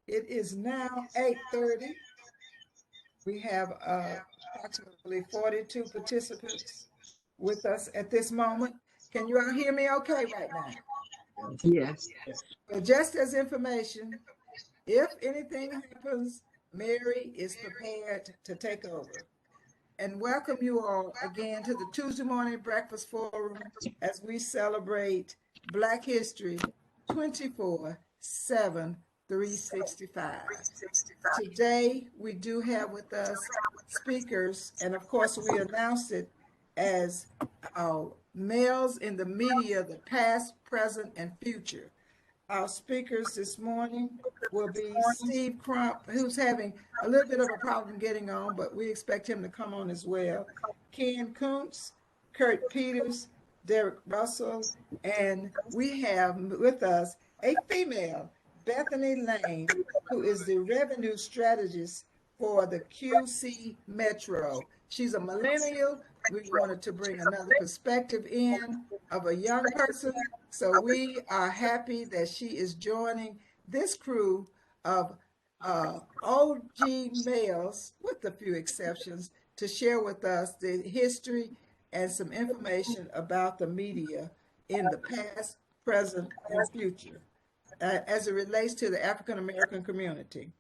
It is now 8:30. We have approximately 42 participants with us at this moment. Can you all hear me okay right now? Yes. Well, just as information, if anything happens, Mary is prepared to take over. And welcome you all again to the Tuesday Morning Breakfast Forum as we celebrate Black History 24/7, 365. Today, we do have with us speakers, and of course, we announced it as males in the media, the past, present, and future. Our speakers this morning will be Steve Crump, who's having a little bit of a problem getting on, but we expect him to come on as well. Koontz, Curt Peters, Dedrick Russell, and we have with us a female, Bethany Lane, who is the revenue strategist for the QC Metro. She's a millennial. We wanted to bring another perspective in of a young person. So we are happy that she is joining this crew of OG males, with a few exceptions, to share with us the history and some information about the media in the past, present, and future as it relates to the African American community.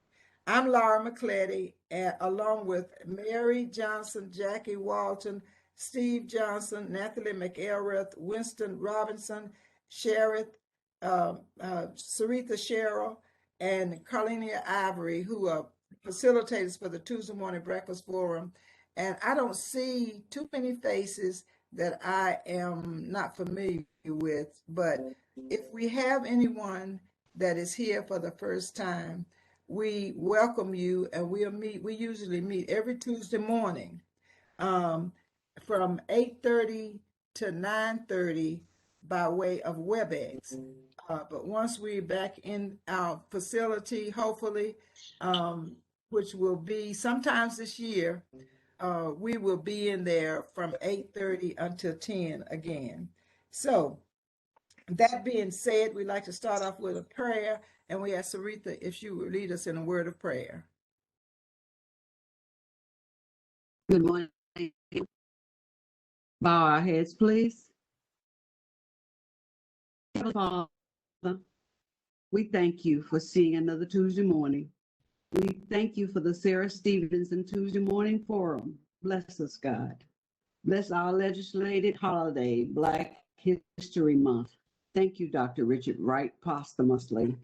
I'm Laura McClady, along with Mary Johnson, Jackie Walton, Steve Johnson, Nathalie McElrath, Winston Robinson, Sarita Sherrill, and Carlenia Ivory, who are facilitators for the Tuesday Morning Breakfast Forum. And I don't see too many faces that I am not familiar with, but if we have anyone that is here for the first time, we welcome you, and we usually meet every Tuesday morning from 8:30 to 9:30 by way of WebEx. But once we're back in our facility, hopefully, which will be sometimes this year, we will be in there from 8:30 until 10 again. So that being said, we'd like to start off with a prayer, and we ask Sarita if she would lead us in a word of prayer. Good morning. Bow our heads, please. Father, we thank you for seeing another Tuesday morning. We thank you for the Sarah Stevenson Tuesday Morning Forum. Bless us, God. Bless our legislated holiday, Black History Month. Thank you, Dr. Richard Wright, posthumously,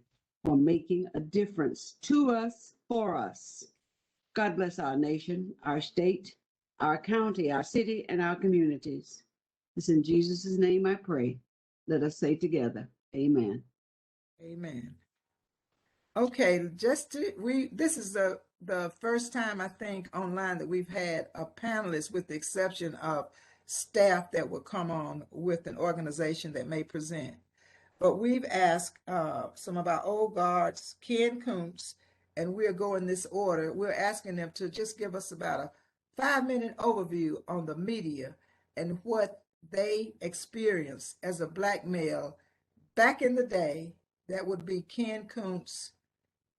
for making a difference to us, for us. God bless our nation, our state, our county, our city, and our communities. It's in Jesus' name I pray. Let us say together, amen. Amen. Okay, this is the first time, I think, online that we've had a panelist, with the exception of staff that will come on with an organization that may present. But we've asked some of our old guards, Ken Koontz, and we're going this order. We're asking them to just give us about a 5-minute overview on the media and what they experienced as a Black male back in the day. That would be Ken Koontz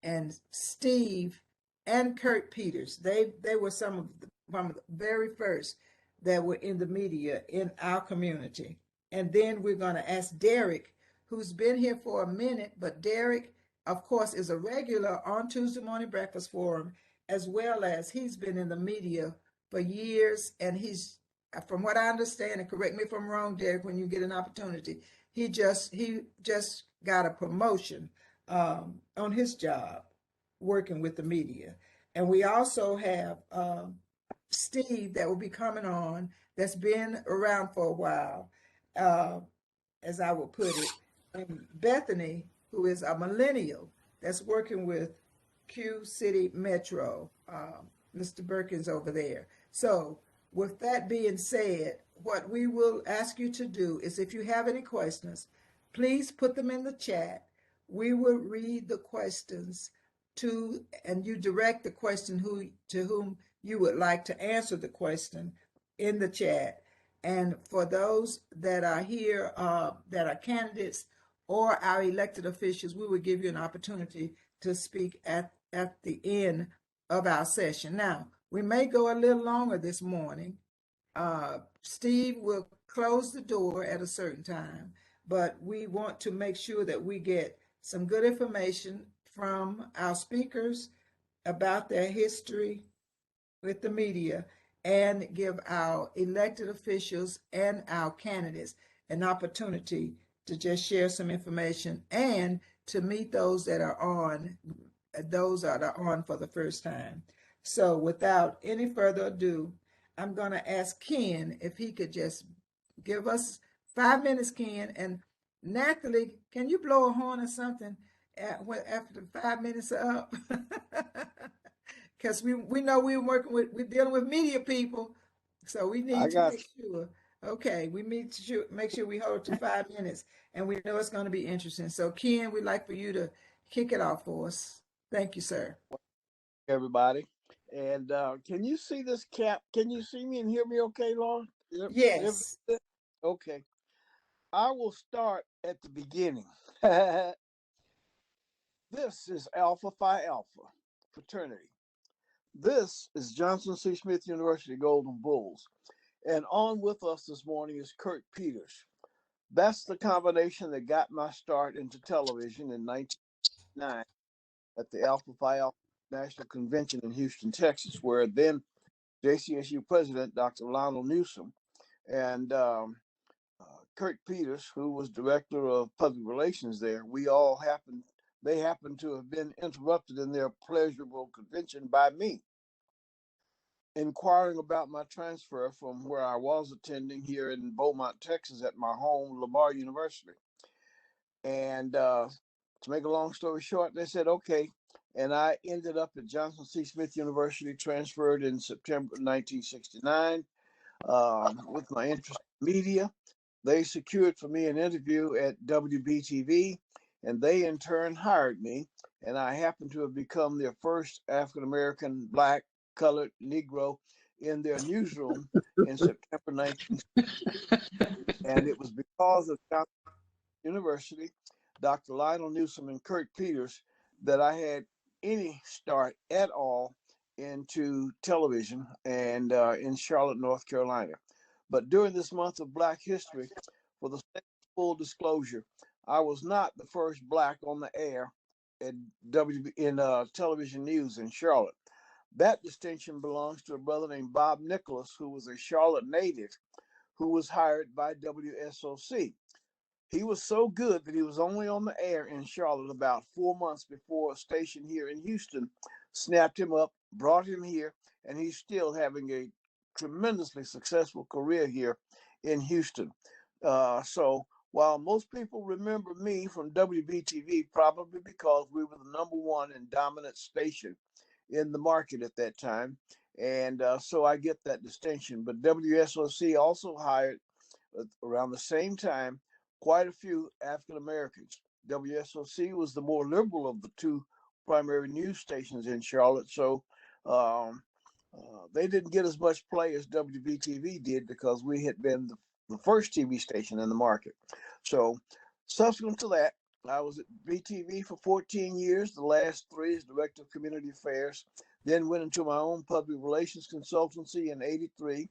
and Steve and Curt Peters. They were some of the very first that were in the media in our community. And then we're going to ask Dedrick, who's been here for a minute, but Dedrick, of course, is a regular on Tuesday Morning Breakfast Forum, as well as he's been in the media for years, and he's, from what I understand, and correct me if I'm wrong, Dedrick, when you get an opportunity, he just got a promotion on his job working with the media. And we also have Steve that will be coming on, that's been around for a while, as I will put it, and Bethany, who is a millennial that's working with Q City Metro, Mr. Perkins over there. So with that being said, what we will ask you to do is, if you have any questions, please put them in the chat. We will read the questions and you direct the question to whom you would like to answer the question in the chat. And for those that are here, that are candidates or our elected officials, we will give you an opportunity to speak at the end of our session. Now, we may go a little longer this morning. Steve will close the door at a certain time, but we want to make sure that we get some good information from our speakers about their history with the media and give our elected officials and our candidates an opportunity to just share some information and to meet those that are on for the first time. So without any further ado, I'm going to ask Ken if he could just give us 5 minutes, Ken. And Natalie, can you blow a horn or something after the 5 minutes are up? Because we know we're dealing with media people, so we need to make sure. Okay, we need to make sure we hold to 5 minutes, and we know it's going to be interesting. So Ken, we'd like for you to kick it off for us. Thank you, sir. Everybody. And can you see this cap? Can you see me and hear me okay, Lauren? Yes. Okay. I will start at the beginning. This is Alpha Phi Alpha Fraternity. This is Johnson C. Smith University Golden Bulls. And on with us this morning is Curt Peters. That's the combination that got my start into television in 1999 at the Alpha Phi Alpha National Convention in Houston, Texas, where then JCSU President Dr. Lionel Newsom and Curt Peters, who was Director of Public Relations there, they happened to have been interrupted in their pleasurable convention by me, inquiring about my transfer from where I was attending here in Beaumont, Texas at my home, Lamar University. And to make a long story short, they said, okay. And I ended up at Johnson C. Smith University, transferred in September 1969 with my interest in media. They secured for me an interview at WBTV, and they in turn hired me. And I happened to have become their first African-American, Black, colored, Negro in their newsroom in September 1960. And it was because of Johnson University, Dr. Lionel Newsom and Curt Peters, that I had any start at all into television and in Charlotte, North Carolina. But during this month of Black History, for the sake of full disclosure, I was not the first Black on the air in television news in Charlotte. That distinction belongs to a brother named Bob Nicholas, who was a Charlotte native, who was hired by WSOC. He was so good that he was only on the air in Charlotte about 4 months before a station here in Houston snapped him up, brought him here, and he's still having a tremendously successful career here in Houston. So while most people remember me from WBTV, probably because we were the #1 and dominant station in the market at that time, and so I get that distinction. But WSOC also hired around the same time quite a few African Americans. WSOC was the more liberal of the two primary news stations in Charlotte, so they didn't get as much play as WBTV did because we had been the first TV station in the market. So subsequent to that, I was at BTV for 14 years, the last 3 as Director of Community Affairs, then went into my own public relations consultancy in 83,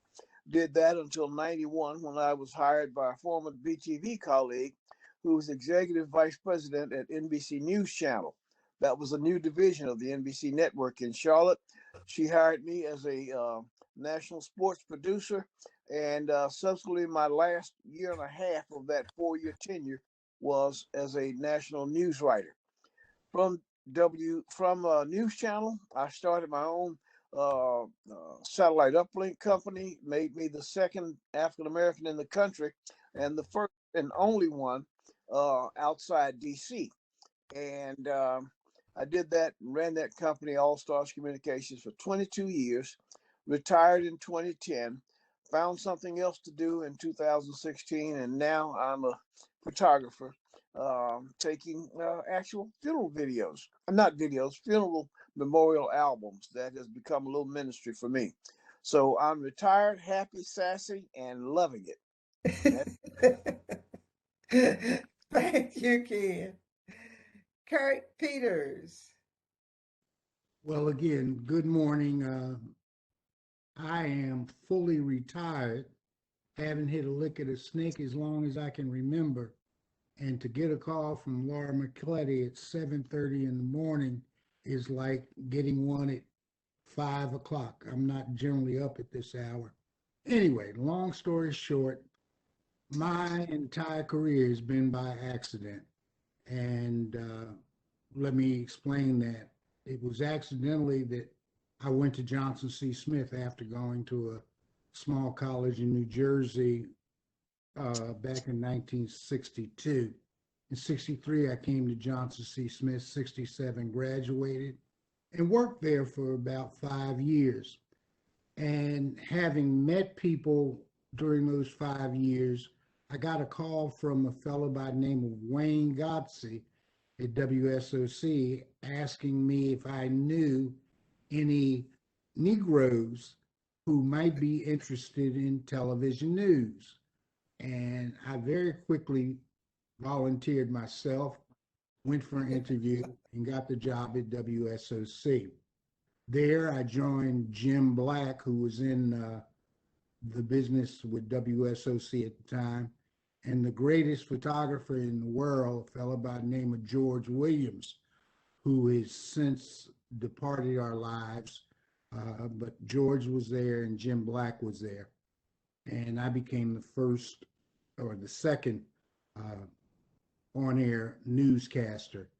did that until 91 when I was hired by a former BTV colleague who was Executive Vice President at NBC News Channel. That was a new division of the NBC network in Charlotte. She hired me as a national sports producer, and subsequently my last year and a half of that 4-year tenure was as a national news writer. From News Channel, I started my own satellite uplink company, made me the second African American in the country and the first and only one outside DC. And I did that and ran that company, All Stars Communications, for 22 years, retired in 2010, found something else to do in 2016, and now I'm a photographer taking actual funeral videos. Not videos, funeral memorial albums. That has become a little ministry for me. So I'm retired, happy, sassy, and loving it. Thank you, Ken. Curt Peters. Well, again, good morning. I am fully retired, haven't hit a lick of a snake as long as I can remember. And to get a call from Laura McCletty at 7:30 in the morning is like getting one at 5 o'clock. I'm not generally up at this hour. Anyway, long story short, my entire career has been by accident. And let me explain that. It was accidentally that I went to Johnson C. Smith after going to a small college in New Jersey back in 1962. In 63, I came to Johnson C. Smith, 67, graduated, and worked there for about 5 years. And having met people during those 5 years, I got a call from a fellow by the name of Wayne Godsey at WSOC asking me if I knew any Negroes who might be interested in television news. And I very quickly volunteered myself, went for an interview, and got the job at WSOC. There, I joined Jim Black, who was in the business with WSOC at the time, and the greatest photographer in the world, a fellow by the name of George Williams, who has since departed our lives. But George was there and Jim Black was there. And I became the first or the second on-air newscaster.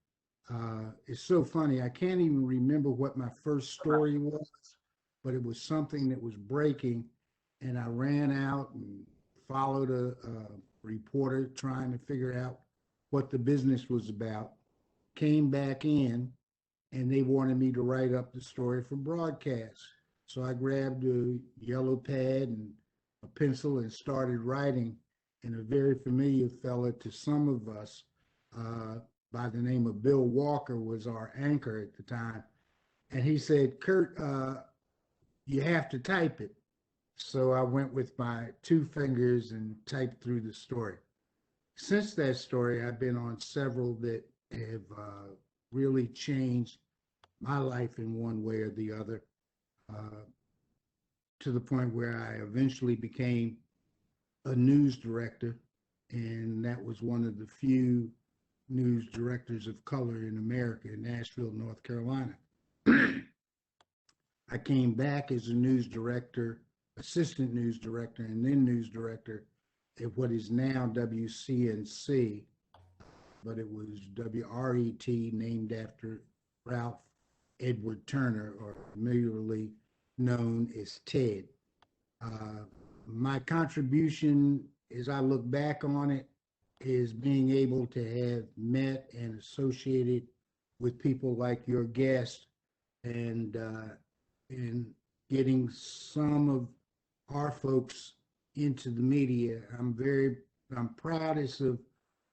It's so funny, I can't even remember what my first story was, but it was something that was breaking, and I ran out and followed a reporter trying to figure out what the business was about, came back in, and they wanted me to write up the story for broadcast. So I grabbed a yellow pad and a pencil and started writing, and a very familiar fella to some of us by the name of Bill Walker was our anchor at the time. And he said, Curt, you have to type it. So I went with my two fingers and typed through the story. Since that story, I've been on several that have really changed my life in one way or the other, to the point where I eventually became a news director. And that was one of the few news directors of color in America, in Nashville, North Carolina. I came back as a news director, assistant news director, and then news director at what is now WCNC, but it was WRET, named after Ralph Edward Turner, or familiarly known as Ted. My contribution, as I look back on it, is being able to have met and associated with people like your guest, and getting some of our folks into the media. I'm proudest of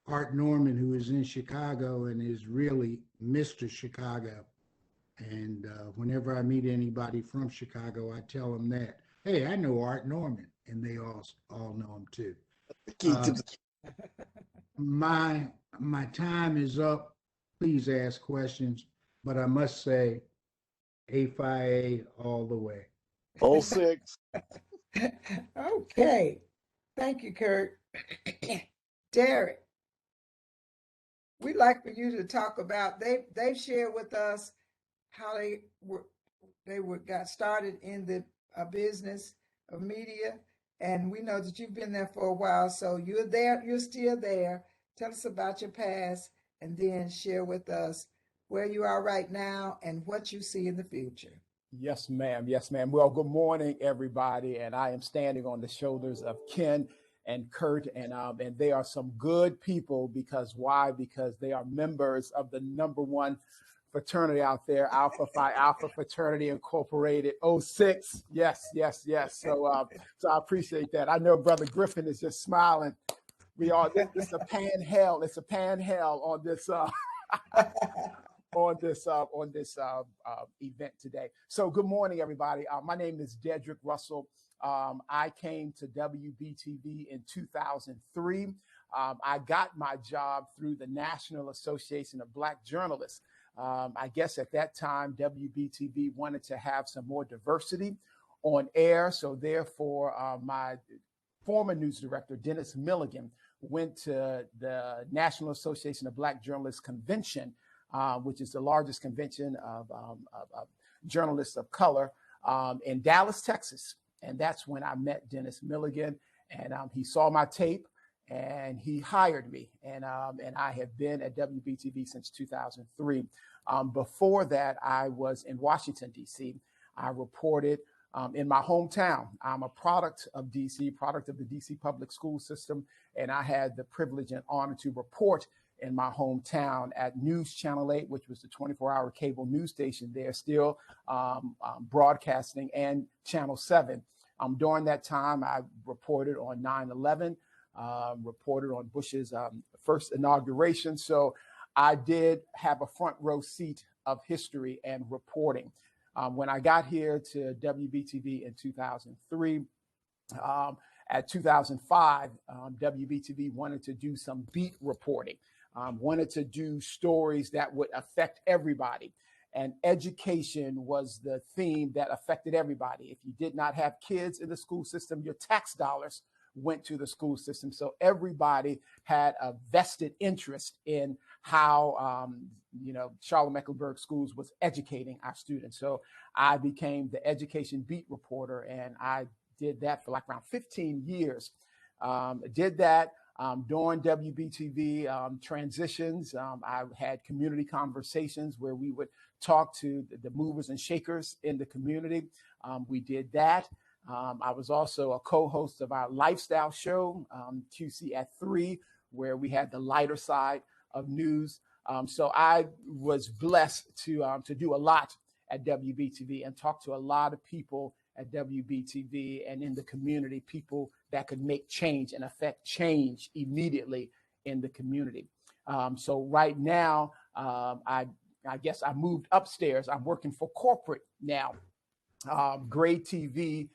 Art Norman, who is in Chicago and is really Mr. Chicago. And whenever I meet anybody from Chicago, I tell them that, hey, I know Art Norman, and they all know him too. My time is up. Please ask questions, but I must say, AFIA all the way. 06. Okay. Thank you, Curt. Derek, we'd like for you to talk about, they've shared with us how they got started in the business of media, and we know that you've been there for a while, so you're still there. Tell us about your past, and then share with us where you are right now and what you see in the future. Yes, ma'am. Yes, ma'am. Well, good morning, everybody. And I am standing on the shoulders of Ken and Curt, and they are some good people. Because why? Because they are members of the #1 fraternity out there, Alpha Phi Alpha Fraternity Incorporated, 06. Yes, yes, yes. So I appreciate that. I know Brother Griffin is just smiling. We are. This is a pan hell. It's a pan hell on this. On this event today. So good morning, everybody. My name is Dedrick Russell. I came to WBTV in 2003. I got my job through the National Association of Black Journalists. I guess at that time, WBTV wanted to have some more diversity on air. So therefore, my former news director, Dennis Milligan, went to the National Association of Black Journalists Convention, which is the largest convention of journalists of color in Dallas, Texas. And that's when I met Dennis Milligan, and he saw my tape and he hired me. And I have been at WBTV since 2003. Before that, I was in Washington, D.C. I reported in my hometown. I'm a product of DC, product of the DC public school system, and I had the privilege and honor to report in my hometown at News Channel 8, which was the 24-hour cable news station there, still broadcasting, and Channel 7. During that time, I reported on 9/11, reported on Bush's first inauguration. So I did have a front row seat of history and reporting. When I got here to WBTV in 2003, at 2005, WBTV wanted to do some beat reporting, wanted to do stories that would affect everybody. And education was the theme that affected everybody. If you did not have kids in the school system, your tax dollars went to the school system. So everybody had a vested interest in how, Charlotte Mecklenburg Schools was educating our students. So I became the education beat reporter, and I did that for like around 15 years. Did that during WBTV transitions. I had community conversations where we would talk to the movers and shakers in the community. We did that. I was also a co-host of our lifestyle show, QC at 3, where we had the lighter side of news. So I was blessed to do a lot at WBTV and talk to a lot of people at WBTV and in the community, people that could make change and affect change immediately in the community. So right now, I guess I moved upstairs. I'm working for corporate now, Gray TV,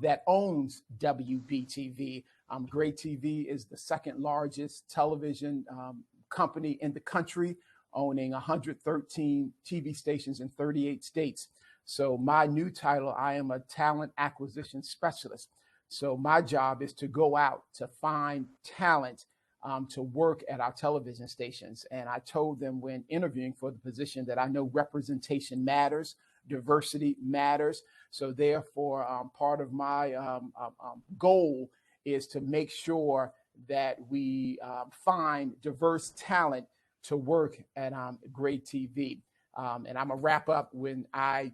that owns WBTV. Gray TV is the second largest television company in the country, owning 113 TV stations in 38 states. So my new title, I am a talent acquisition specialist. So my job is to go out to find talent to work at our television stations. And I told them when interviewing for the position that I know representation matters, diversity matters. So therefore, part of my goal is to make sure that we find diverse talent to work at Gray TV. And I'm gonna wrap up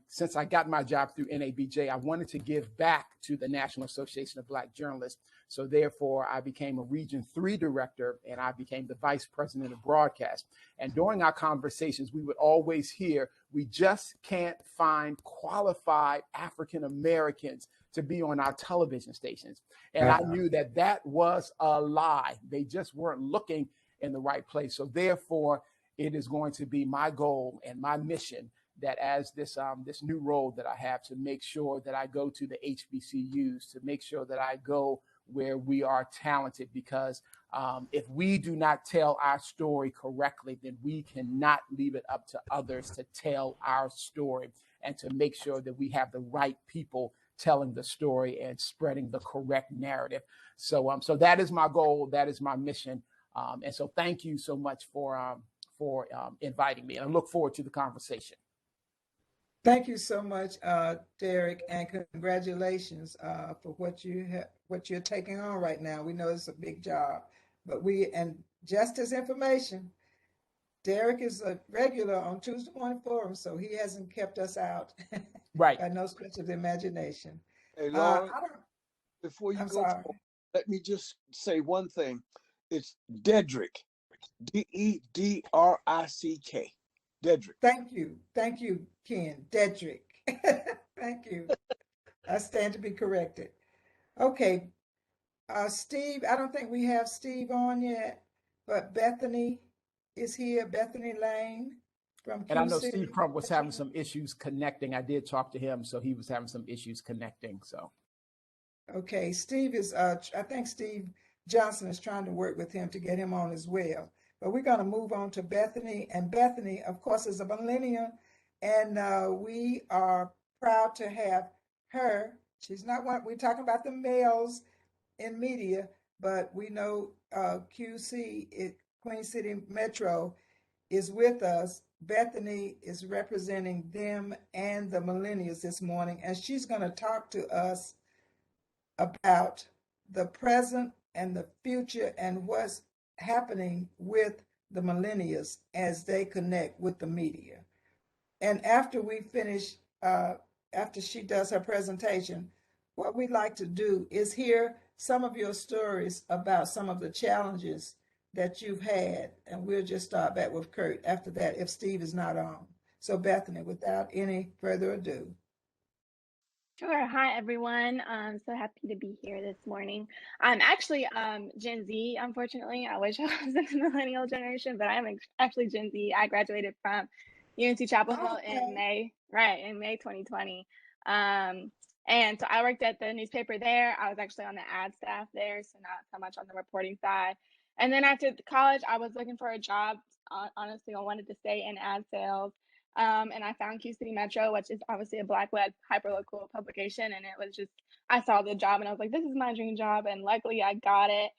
since I got my job through NABJ, I wanted to give back to the National Association of Black Journalists. So therefore, I became a Region 3 director, and I became the vice president of broadcast. And during our conversations, we would always hear, we just can't find qualified African Americans to be on our television stations. And I knew that that was a lie. They just weren't looking in the right place. So therefore, it is going to be my goal and my mission that as this new role that I have, to make sure that I go to the HBCUs, to make sure that I go where we are talented, because if we do not tell our story correctly, then we cannot leave it up to others to tell our story, and to make sure that we have the right people telling the story and spreading the correct narrative. So that is my goal. That is my mission. And so thank you so much for inviting me, and I look forward to the conversation. Thank you so much, Derek, and congratulations for what you're taking on right now. We know it's a big job, and just as information, Derek is a regular on Tuesday Morning Forum, so he hasn't kept us out. Right. By no stretch of the imagination. Hey, Lauren, before you go, let me just say one thing. It's Dedrick, Dedrick. Dedrick. Thank you, Ken. Dedrick. Thank you. I stand to be corrected. Okay, Steve. I don't think we have Steve on yet, but Bethany is here. Bethany Lane from Koontz. And I know Steve Crump was having some issues connecting. I did talk to him, so he was having some issues connecting. So, okay, Steve is. I think Steve Johnson is trying to work with him to get him on as well. But we're going to move on to Bethany. And Bethany, of course, is a millennial. And we are proud to have her. She's not one, we're talking about the males in media, but we know QC, Queen City Metro, is with us. Bethany is representing them and the millennials this morning, and she's going to talk to us about the present and the future and what's happening with the millennials as they connect with the media. And after we finish, after she does her presentation, what we'd like to do is hear some of your stories about some of the challenges that you've had. And we'll just start back with Curt after that, if Steve is not on. So Bethany, without any further ado. Sure. Hi, everyone. I'm so happy to be here this morning. I'm actually Gen Z, unfortunately. I wish I was in the millennial generation, but I'm actually Gen Z. I graduated from UNC Chapel Hill in May, in May 2020. And so I worked at the newspaper there. I was actually on the ad staff there, so not so much on the reporting side. And then after college, I was looking for a job. Honestly, I wanted to stay in ad sales. And I found Q City Metro, which is obviously a Black-led hyperlocal publication. And it was just, I saw the job and I was like, this is my dream job. And luckily I got it.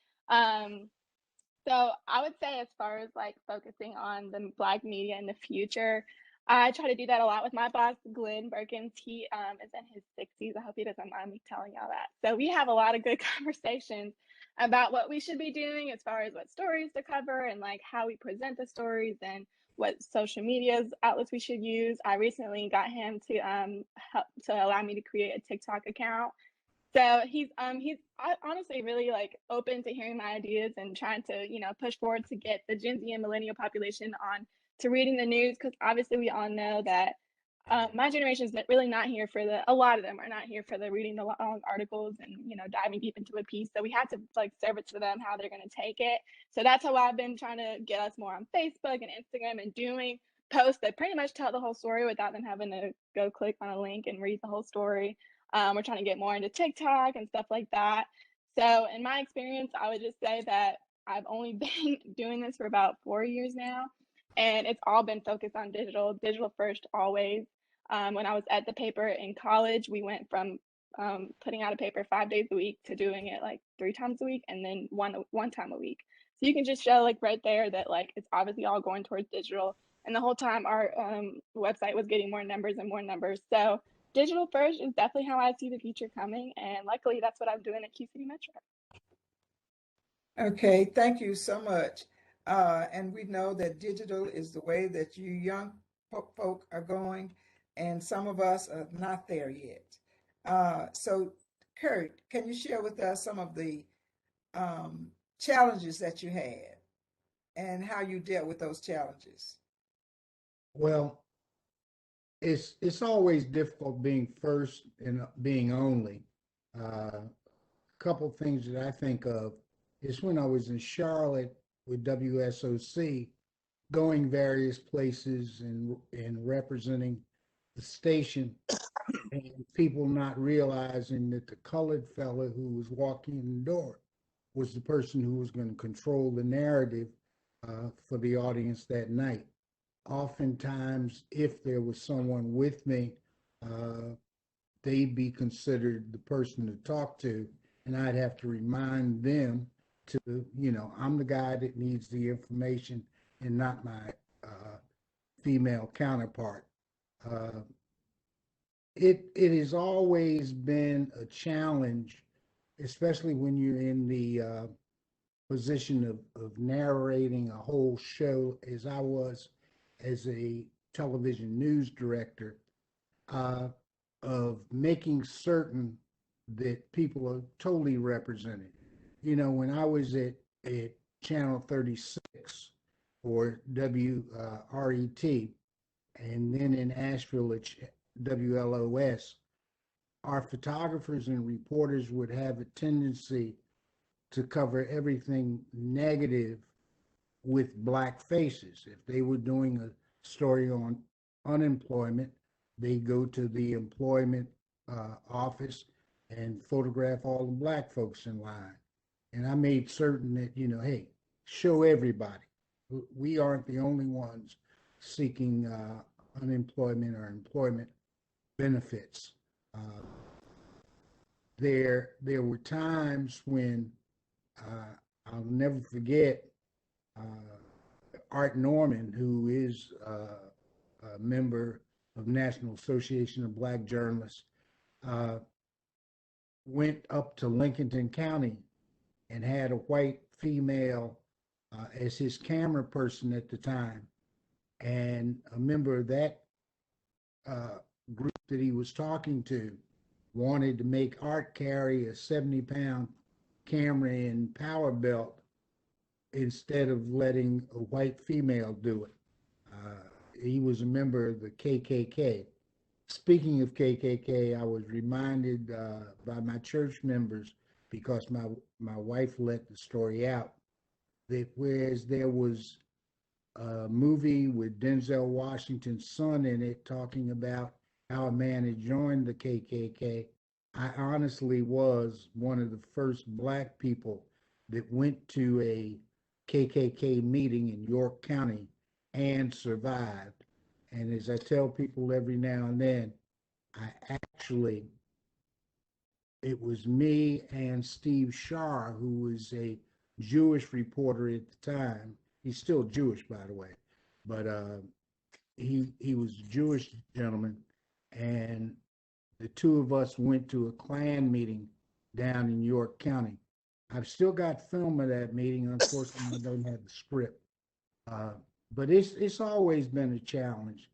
So I would say, as far as like focusing on the Black media in the future, I try to do that a lot with my boss, Glenn Perkins. He is in his 60s. I hope he doesn't mind me telling y'all that. So we have a lot of good conversations about what we should be doing as far as what stories to cover and like how we present the stories and what social media outlets we should use. I recently got him to help to allow me to create a TikTok account. So he's honestly really like open to hearing my ideas and trying to, you know, push forward to get the Gen Z and millennial population on to reading the news, because obviously we all know that my generation is really not here for a lot of them are not here for the reading the long articles and, you know, diving deep into a piece. So we have to like serve it to them how they're going to take it. So that's how I've been trying to get us more on Facebook and Instagram and doing posts that pretty much tell the whole story without them having to go click on a link and read the whole story. We're trying to get more into TikTok and stuff like that. So in my experience, I would just say that I've only been doing this for about 4 years now, and it's all been focused on digital first always. When I was at the paper in college, we went from putting out a paper 5 days a week to doing it like 3 times a week and then one time a week. So you can just show like right there that like it's obviously all going towards digital. And the whole time our website was getting more numbers and more numbers. So digital first is definitely how I see the future coming. And luckily that's what I'm doing at Q City Metro. Okay, thank you so much. And we know that digital is the way that you young folk are going, and some of us are not there yet. So, Curt, can you share with us some of the challenges that you had and how you dealt with those challenges? Well, it's always difficult being first and being only. A couple things that I think of is when I was in Charlotte with WSOC, going various places and representing the station, and people not realizing that the colored fellow who was walking in the door was the person who was going to control the narrative for the audience that night. Oftentimes, if there was someone with me, they'd be considered the person to talk to, and I'd have to remind them to, you know, I'm the guy that needs the information and not my female counterpart. It has always been a challenge, especially when you're in the position of narrating a whole show, as I was as a television news director, of making certain that people are totally represented. You know, when I was at Channel 36 or WRET, and then in Asheville at WLOS, our photographers and reporters would have a tendency to cover everything negative with Black faces. If they were doing a story on unemployment, they go to the employment office and photograph all the Black folks in line. And I made certain that, you know, hey, show everybody. we aren't the only ones seeking unemployment or employment benefits. There were times when I'll never forget Art Norman, who is a member of National Association of Black Journalists, went up to Lincoln County and had a white female as his camera person at the time. And a member of that group that he was talking to wanted to make Art carry a 70-pound camera and power belt instead of letting a white female do it. He was a member of the KKK. Speaking of KKK, I was reminded by my church members, because my wife let the story out, that whereas there was a movie with Denzel Washington's son in it talking about how a man had joined the KKK, I honestly was one of the first Black people that went to a KKK meeting in York County and survived. And as I tell people every now and then, it was me and Steve Shar, who was a Jewish reporter at the time. He's still Jewish, by the way, but he was a Jewish gentleman, and the two of us went to a Klan meeting down in York County. I've still got film of that meeting. Unfortunately, I don't have the script, but it's always been a challenge.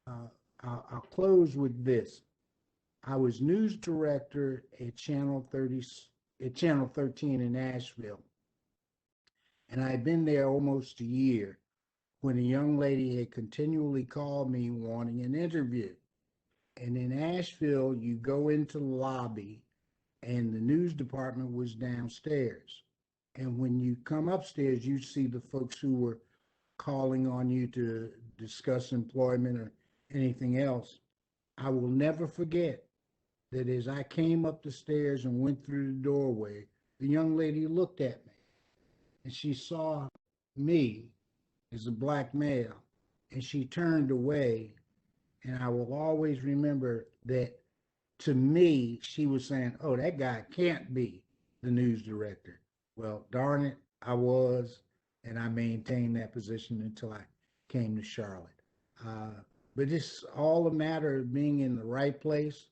I'll close with this. I was news director at Channel 13 in Nashville, and I had been there almost a year when a young lady had continually called me wanting an interview. And in Nashville, you go into the lobby, and the news department was downstairs. And when you come upstairs, you see the folks who were calling on you to discuss employment or anything else. I will never forget that as I came up the stairs and went through the doorway, the young lady looked at me, and she saw me as a Black male, and she turned away. And I will always remember that, to me, she was saying, oh, that guy can't be the news director. Well, darn it, I was, and I maintained that position until I came to Charlotte. But it's all a matter of being in the right place,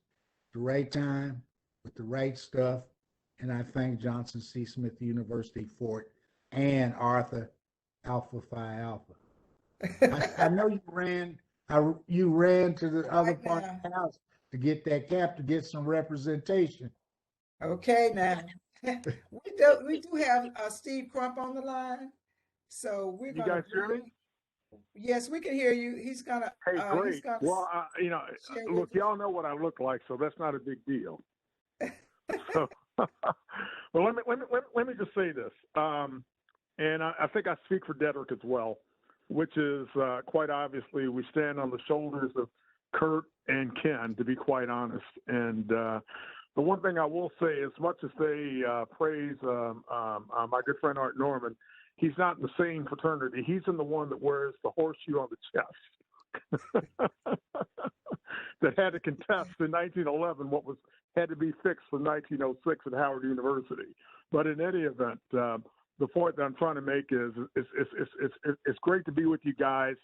the right time, with the right stuff. And I thank Johnson C. Smith University for it, and Arthur Alpha Phi Alpha. I know you ran to the other part of the house to get that cap, to get some representation. Okay, now we do have Steve Crump on the line, so we're You gonna. guys hear me? Yes, we can hear you. He's gonna. Hey, great. He's gonna Well, share look, with us. y'all know what I look like, so that's not a big deal. So, well, let me just say this, and I think I speak for Dedrick as well, which is quite obviously we stand on the shoulders of Curt and Ken, to be quite honest. And the one thing I will say, as much as they praise my good friend Art Norman, he's not in the same fraternity. He's in the one that wears the horseshoe on the chest. That had to contest in 1911 what had to be fixed for 1906 at Howard University. But in any event, the point that I'm trying to make is it's great to be with you guys.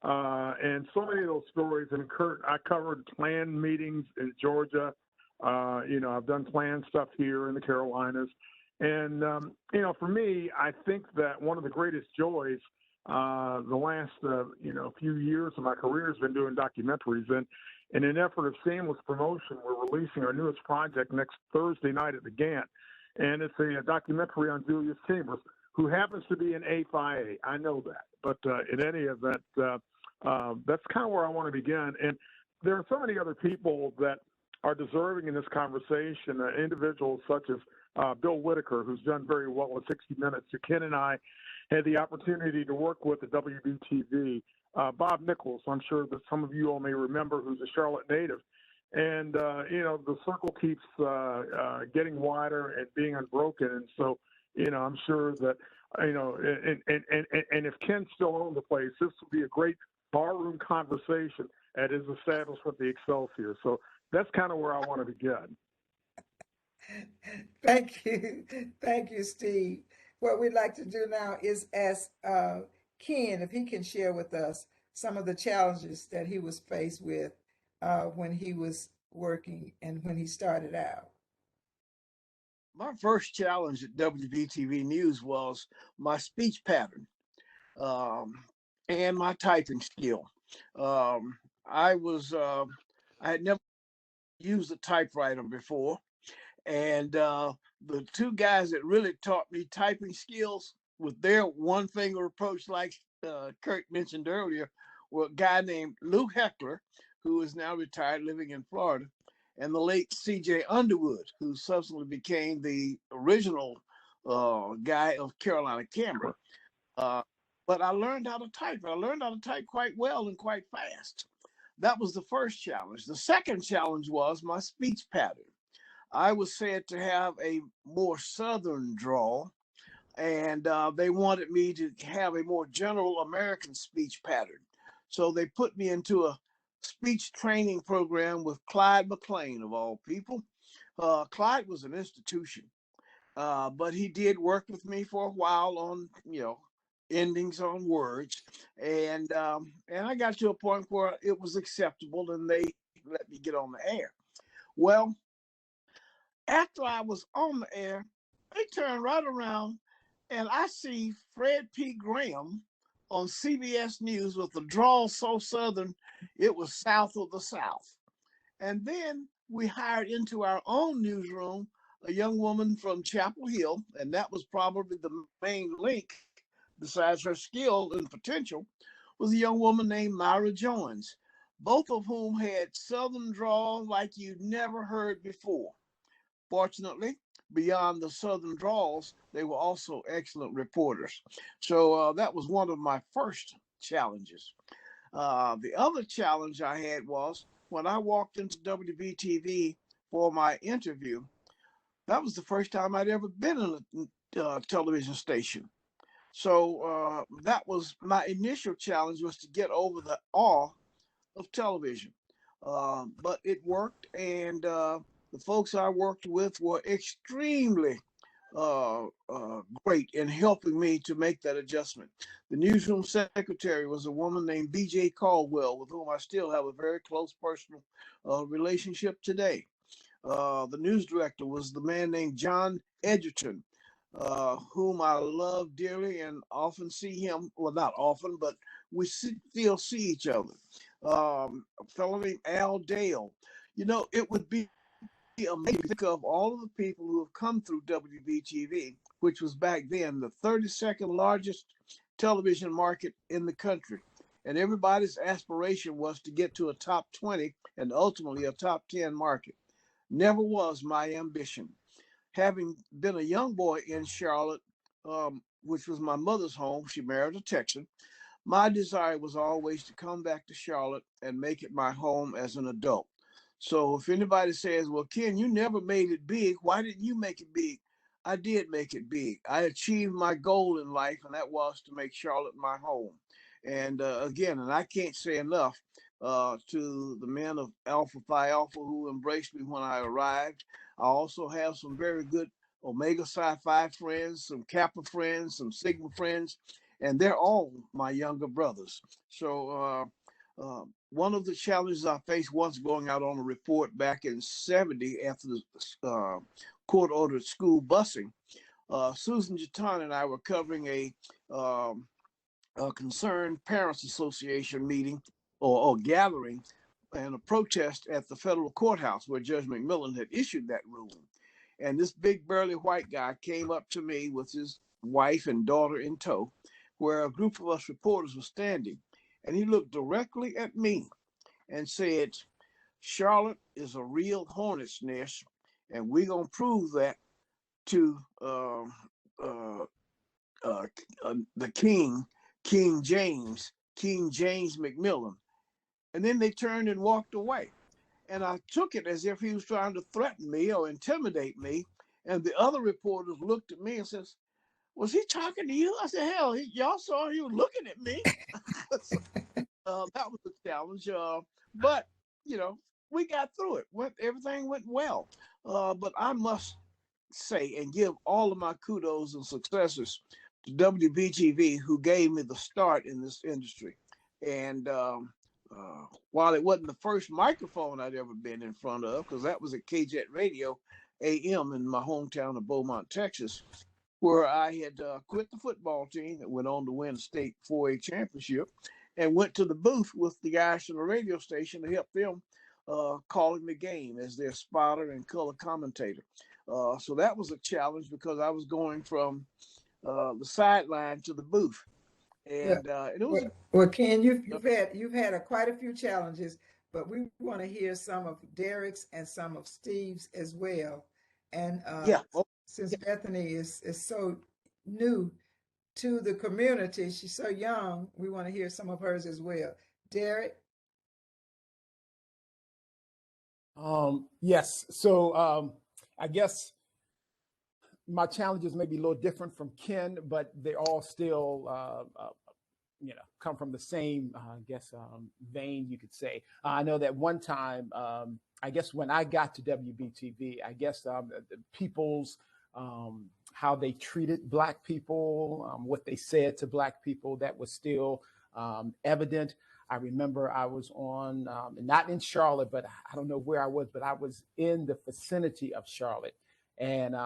And so many of those stories, and Curt, I covered Klan meetings in Georgia. I've done Klan stuff here in the Carolinas. And, for me, I think that one of the greatest joys the last, few years of my career has been doing documentaries. And in an effort of shameless promotion, we're releasing our newest project next Thursday night at the Gant. And it's a documentary on Julius Chambers, who happens to be an A Phi A. I know that. But in any event, that's kind of where I want to begin. And there are so many other people that are deserving in this conversation, individuals such as Bill Whitaker, who's done very well with 60 Minutes. Ken and I had the opportunity to work with at WBTV. Bob Nichols, I'm sure that some of you all may remember, who's a Charlotte native. And, the circle keeps getting wider and being unbroken. And so, I'm sure that, and if Ken still owned the place, this would be a great barroom conversation at his establishment, the Excelsior. So that's kind of where I want to begin. Thank you. Thank you, Steve. What we'd like to do now is ask Ken if he can share with us some of the challenges that he was faced with when he was working and when he started out. My first challenge at WBTV News was my speech pattern and my typing skill. I had never used a typewriter before. And the two guys that really taught me typing skills with their one finger approach, like Curt mentioned earlier, were a guy named Lou Heckler, who is now retired living in Florida, and the late C.J. Underwood, who subsequently became the original guy of Carolina Camera. But I learned how to type. I learned how to type quite well and quite fast. That was the first challenge. The second challenge was my speech pattern. I was said to have a more Southern drawl, and they wanted me to have a more general American speech pattern. So they put me into a speech training program with Clyde McLean, of all people. Clyde was an institution, but he did work with me for a while on, endings on words, and I got to a point where it was acceptable, and they let me get on the air. Well, after I was on the air, they turned right around and I see Fred P. Graham on CBS News with a drawl so Southern, it was South of the South. And then we hired into our own newsroom a young woman from Chapel Hill, and that was probably the main link, besides her skill and potential, was a young woman named Myra Jones, both of whom had Southern drawl like you'd never heard before. Fortunately, beyond the Southern drawls, they were also excellent reporters. So that was one of my first challenges. The other challenge I had was when I walked into WBTV for my interview, that was the first time I'd ever been in a television station. So that was my initial challenge, was to get over the awe of television. But it worked, and the folks I worked with were extremely great in helping me to make that adjustment. The newsroom secretary was a woman named B.J. Caldwell, with whom I still have a very close personal relationship today. The news director was the man named John Edgerton, whom I love dearly and often see him, well, not often, but we still see each other. A fellow named Al Dale. It would be amazing to think of all of the people who have come through WBTV, which was back then the 32nd largest television market in the country. And everybody's aspiration was to get to a top 20 and ultimately a top 10 market. Never was my ambition. Having been a young boy in Charlotte, which was my mother's home, she married a Texan, my desire was always to come back to Charlotte and make it my home as an adult. So if anybody says, well, Ken, you never made it big, why didn't you make it big? I did make it big. I achieved my goal in life, and that was to make Charlotte my home. And again, and I can't say enough to the men of Alpha Phi Alpha who embraced me when I arrived. I also have some very good Omega Psi Phi friends, some Kappa friends, some Sigma friends, and they're all my younger brothers. So one of the challenges I faced once going out on a report back in '70 after the court-ordered school busing, Susan Jatan and I were covering a Concerned Parents Association meeting or gathering and a protest at the federal courthouse where Judge McMillan had issued that ruling. And this big burly white guy came up to me with his wife and daughter in tow, where a group of us reporters were standing. And he looked directly at me and said, Charlotte is a real hornet's nest, and we're going to prove that to the King James McMillan. And then they turned and walked away. And I took it as if he was trying to threaten me or intimidate me. And the other reporters looked at me and says, was he talking to you? I said, hell, y'all saw he was looking at me. So, that was a challenge. But, you know, we got through it. Everything went well. But I must say and give all of my kudos and successors to WBTV, who gave me the start in this industry. And while it wasn't the first microphone I'd ever been in front of, because that was at KJET Radio AM in my hometown of Beaumont, Texas, where I had quit the football team that went on to win a state 4A championship and went to the booth with the guys from the radio station to help them calling the game as their spotter and color commentator. So that was a challenge because I was going from the sideline to the booth. And it was well, Ken, you've had quite a few challenges, but we want to hear some of Dedrick's and some of Steve's as well. And since Bethany is so new to the community, she's so young, we want to hear some of hers as well. Dedrick? Yes. So I guess my challenges may be a little different from Ken, but they all still, come from the same, vein, you could say. I know that one time, I guess when I got to WBTV, I guess the people's, how they treated Black people, what they said to Black people, that was still evident. I remember I was on, not in Charlotte, but I don't know where I was, but I was in the vicinity of Charlotte. And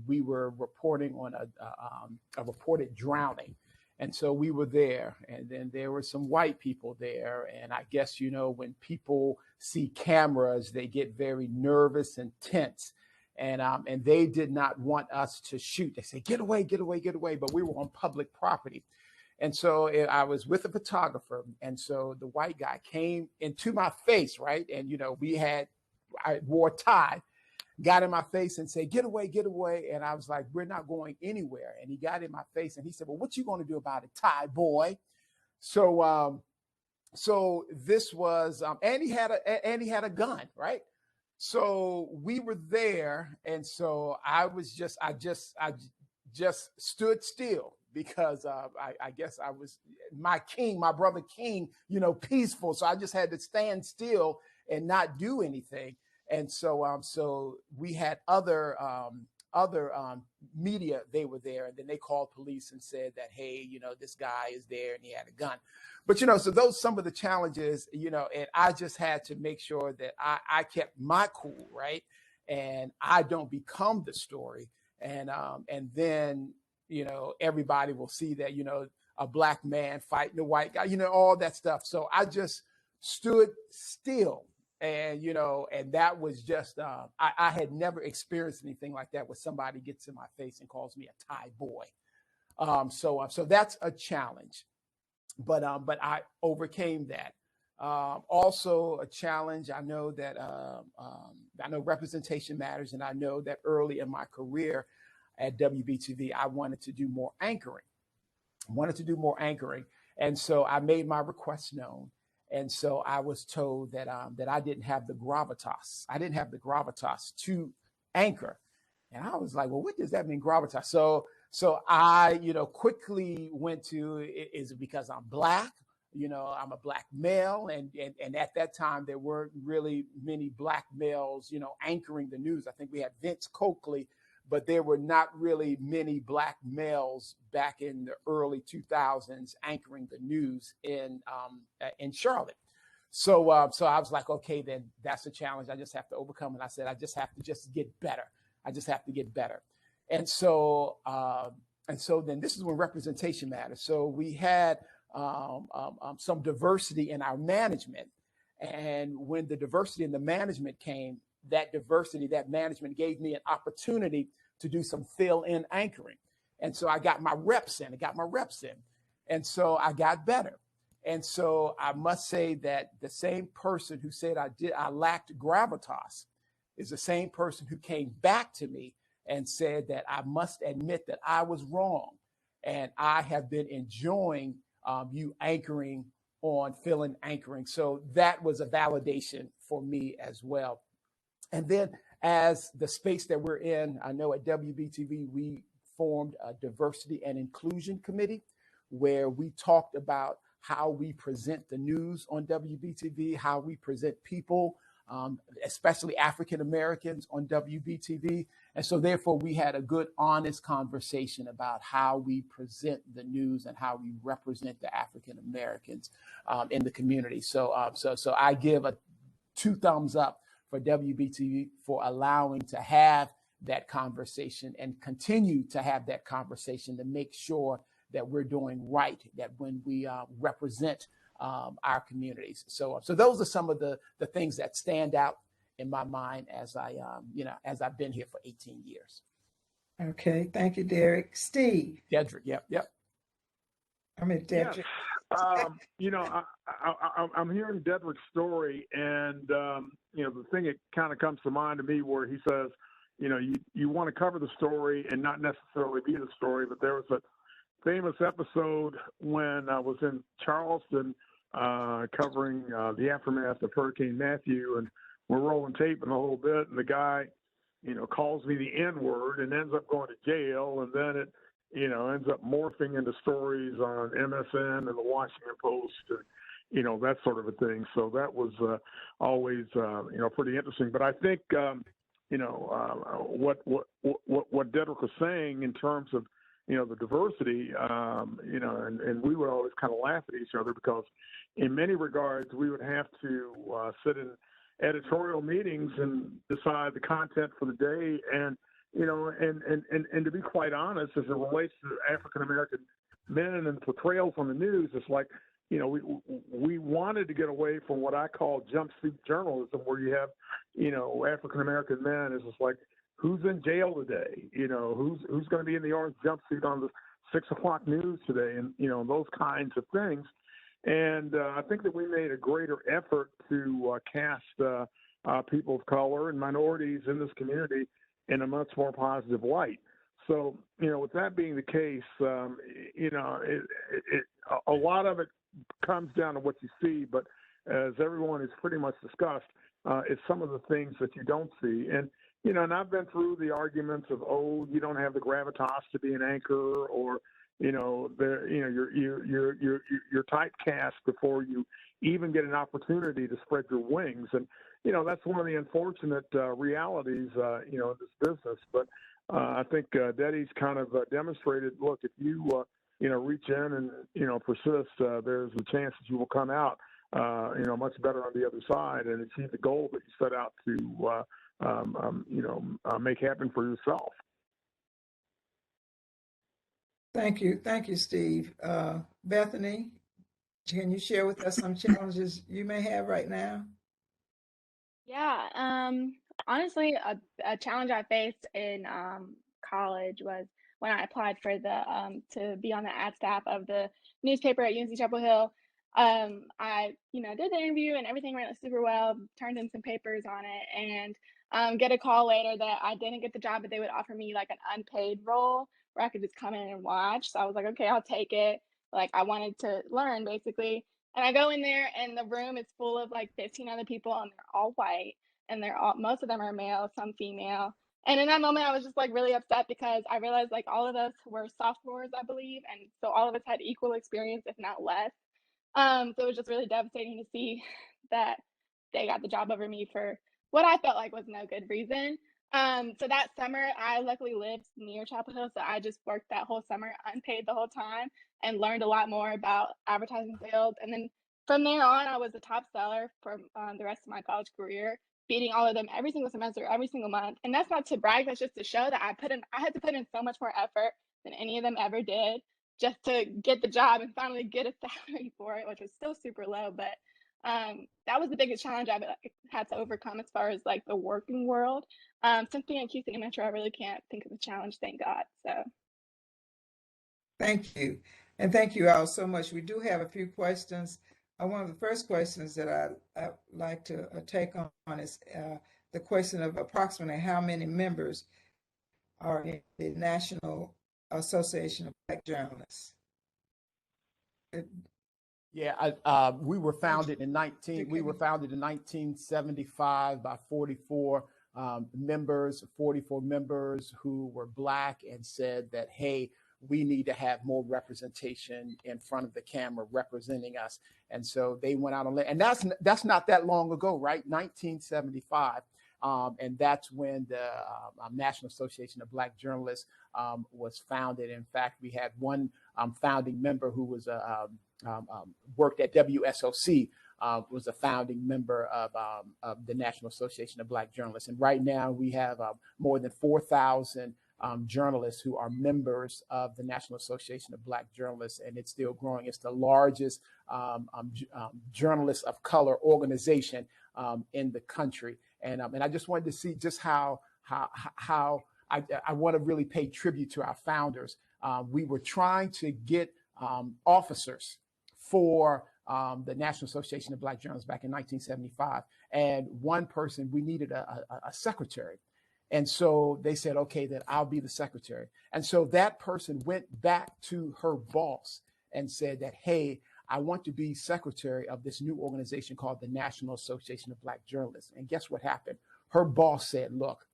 we were reporting on a reported drowning. And so we were there, and then there were some white people there. And I guess, when people see cameras, they get very nervous and tense. And they did not want us to shoot. They say, get away, get away, get away. But we were on public property. And so I was with a photographer. And so the white guy came into my face, right? And, I wore a tie, got in my face and said, get away, get away. And I was like, we're not going anywhere. And he got in my face and he said, well, what you going to do about it, tie boy? So this was, and he had a gun, right? So we were there. And so I just stood still because I guess I was my brother King, peaceful. So I just had to stand still and not do anything. And so we had other media, they were there, and then they called police and said that, hey, this guy is there and he had a gun. But, so those some of the challenges, and I just had to make sure that I kept my cool, right? And I don't become the story. And then, everybody will see that, a Black man fighting a white guy, all that stuff. So I just stood still. And, and that was just, I had never experienced anything like that where somebody gets in my face and calls me a tie boy. So that's a challenge, but I overcame that. Also a challenge. I know that, I know representation matters. And I know that early in my career at WBTV, I wanted to do more anchoring. And so I made my request known. And so I was told that that I didn't have the gravitas. I didn't have the gravitas to anchor. And I was like, well, what does that mean, gravitas? So I, quickly went to, is it because I'm Black? I'm a Black male. And at that time, there weren't really many Black males, anchoring the news. I think we had Vince Coakley, but there were not really many Black males back in the early 2000s anchoring the news in Charlotte. So I was like, okay, then that's a challenge I just have to overcome. And I said, I just have to get better. And so then this is when representation matters. So we had some diversity in our management. And when the diversity in the management came, that diversity, that management gave me an opportunity to do some fill-in anchoring. And so I got my reps in. And so I got better. And so I must say that the same person who said I lacked gravitas is the same person who came back to me and said that I must admit that I was wrong. And I have been enjoying you anchoring on fill-in anchoring. So that was a validation for me as well. And then as the space that we're in, I know at WBTV, we formed a diversity and inclusion committee where we talked about how we present the news on WBTV, how we present people, especially African Americans on WBTV. And so therefore we had a good, honest conversation about how we present the news and how we represent the African Americans in the community. So I give 2 thumbs up for WBTV for allowing to have that conversation and continue to have that conversation to make sure that we're doing right, that when we represent our communities. So those are some of the things that stand out in my mind as as I've been here for 18 years. Okay, thank you, Derek. Steve. Dedrick, yep. I mean, Dedrick. Yes. I'm hearing Dedrick's story, and the thing that kind of comes to mind to me where he says, you want to cover the story and not necessarily be the story, but there was a famous episode when I was in Charleston covering the aftermath of Hurricane Matthew, and we're rolling tape in a little bit, and the guy, calls me the N-word and ends up going to jail, and then it, ends up morphing into stories on MSN and the Washington Post, and, that sort of a thing. So that was always, pretty interesting. But I think, what Dedrick was saying in terms of, the diversity, and we would always kind of laugh at each other because in many regards, we would have to sit in editorial meetings and decide the content for the day. And, and to be quite honest, as it relates to African-American men and portrayals on the news, it's like, we wanted to get away from what I call jumpsuit journalism, where you have, African-American men. It's just like, who's in jail today? Who's going to be in the orange jumpsuit on the 6 o'clock news today? And, those kinds of things. And I think that we made a greater effort to cast people of color and minorities in this community in a much more positive light. So, with that being the case, a lot of it comes down to what you see, but as everyone has pretty much discussed, it's some of the things that you don't see. And, and I've been through the arguments of, you don't have the gravitas to be an anchor, or, you're typecast before you even get an opportunity to spread your wings. And, that's one of the unfortunate realities, in this business. But I think Deddy's kind of demonstrated, look, if you, reach in and, persist, there's a chance that you will come out, much better on the other side and achieve the goal that you set out to, make happen for yourself. Thank you, Steve. Bethany, can you share with us some challenges you may have right now? Yeah, honestly, a challenge I faced in college was when I applied for the to be on the ad staff of the newspaper at UNC Chapel Hill. I did the interview and everything went super well, turned in some papers on it, and get a call later that I didn't get the job, but they would offer me like an unpaid role where I could just come in and watch. So I was like, okay, I'll take it. Like, I wanted to learn basically. And I go in there and the room is full of like 15 other people, and they're all white, and most of them are male, some female. And in that moment, I was just like really upset because I realized like all of us were sophomores, I believe. And so all of us had equal experience, if not less. So it was just really devastating to see that they got the job over me for what I felt like was no good reason. So that summer, I luckily lived near Chapel Hill, so I just worked that whole summer unpaid the whole time and learned a lot more about advertising sales. And then from there on, I was a top seller for the rest of my college career, beating all of them every single semester, every single month. And that's not to brag, that's just to show that I had to put in so much more effort than any of them ever did just to get the job and finally get a salary for it, which was still super low. But that was the biggest challenge I've had to overcome as far as like the working world. Since being in Q City Metro, I really can't think of a challenge, thank God. So Thank you. And thank you all so much. We do have a few questions. One of the first questions that I'd like to take on is the question of approximately how many members are in the National Association of Black Journalists. Yeah, we were founded in 1975 by 44 members, 44 members who were Black, and said that, hey, we need to have more representation in front of the camera representing us. And so they went out on, and that's not that long ago, right? 1975. And that's when the National Association of Black Journalists was founded. In fact, we had one founding member who was worked at WSOC, was a founding member of the National Association of Black Journalists. And right now we have more than 4,000 journalists who are members of the National Association of Black Journalists, and it's still growing. It's the largest journalists of color organization in the country. And I just wanted to see just how I want to really pay tribute to our founders. We were trying to get officers for the National Association of Black Journalists back in 1975. And one person, we needed a secretary. And so they said, okay, then I'll be the secretary. And so that person went back to her boss and said that, hey, I want to be secretary of this new organization called the National Association of Black Journalists. And guess what happened? Her boss said, look,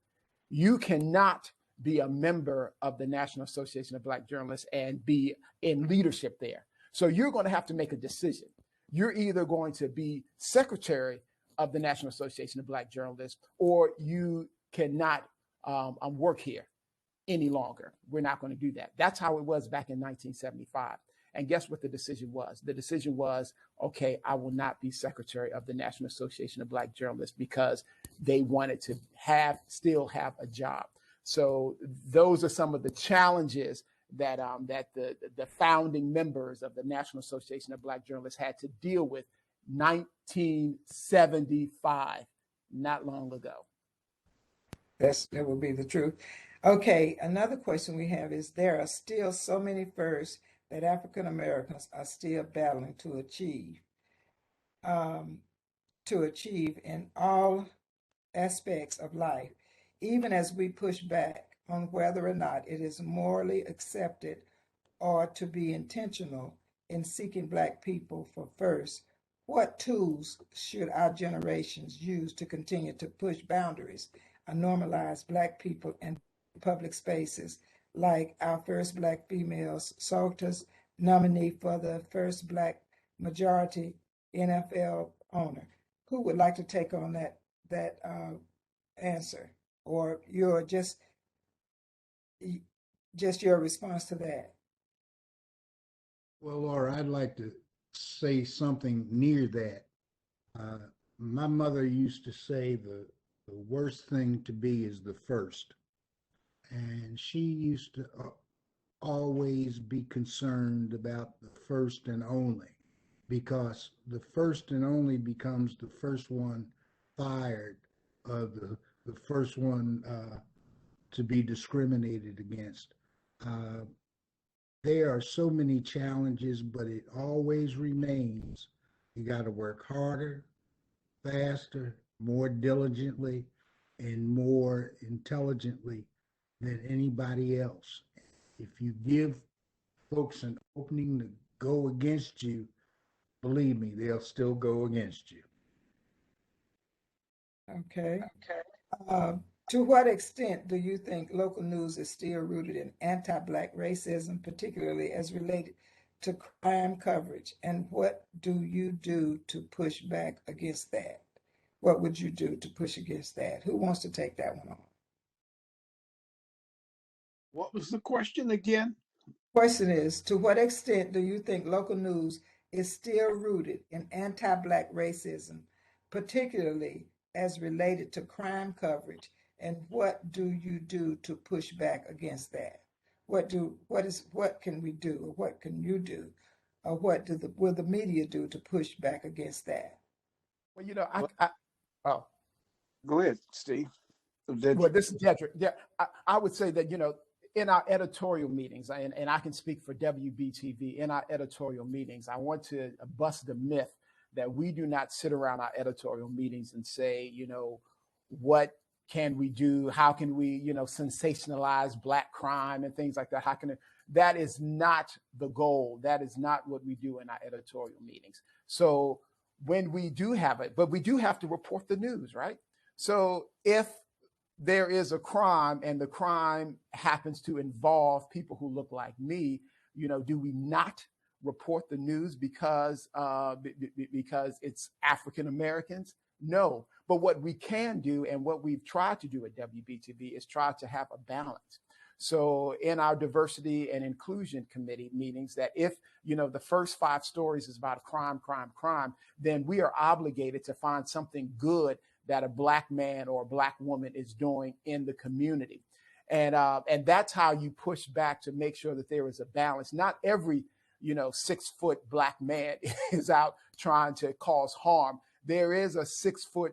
you cannot be a member of the National Association of Black Journalists and be in leadership there. So you're going to have to make a decision. You're either going to be secretary of the National Association of Black Journalists, or you cannot work here any longer. We're not going to do that. That's how it was back in 1975. And guess what the decision was? The decision was, okay, I will not be secretary of the National Association of Black Journalists, because they wanted to still have a job. So those are some of the challenges that the founding members of the National Association of Black Journalists had to deal with 1975, not long ago. That will be the truth. Okay, another question we have is, there are still so many firsts that African Americans are still battling to achieve in all aspects of life, even as we push back on whether or not it is morally accepted or to be intentional in seeking Black people for first. What tools should our generations use to continue to push boundaries and normalize Black people in public spaces, like our first Black females, Salters, nominee for the first Black majority NFL owner? Who would like to take on that answer, or your just your response to that? Well, Laura, I'd like to say something near that. My mother used to say the worst thing to be is the first. And she used to always be concerned about the first and only, because the first and only becomes the first one fired, the first one to be discriminated against. There are so many challenges, but it always remains, you got to work harder, faster, more diligently, and more intelligently than anybody else. If you give folks an opening to go against you, believe me, they'll still go against you. Okay. To what extent do you think local news is still rooted in anti-Black racism, particularly as related to crime coverage? And what do you do to push back against that? What would you do to push against that? Who wants to take that one on? What was the question again? Question is, to what extent do you think local news is still rooted in anti-Black racism, particularly as related to crime coverage? And what do you do to push back against that? What can we do, or what can you do, or what will the media do to push back against that? Well, Go ahead, Steve. Well, this is Dedrick. Yeah, I would say that, in our editorial meetings, and I can speak for WBTV, in our editorial meetings, I want to bust the myth that we do not sit around our editorial meetings and say, what can we do? How can we, sensationalize Black crime and things like that? That is not the goal. That is not what we do in our editorial meetings. So when we do have it, but we do have to report the news, right? So if there is a crime and the crime happens to involve people who look like me, do we not report the news because it's African Americans? No. But what we can do, and what we've tried to do at WBTV, is try to have a balance. So in our diversity and inclusion committee meetings, that if, the first 5 stories is about crime, then we are obligated to find something good that a Black man or a Black woman is doing in the community. And that's how you push back to make sure that there is a balance. Not every, 6-foot Black man is out trying to cause harm. There is a 6'1"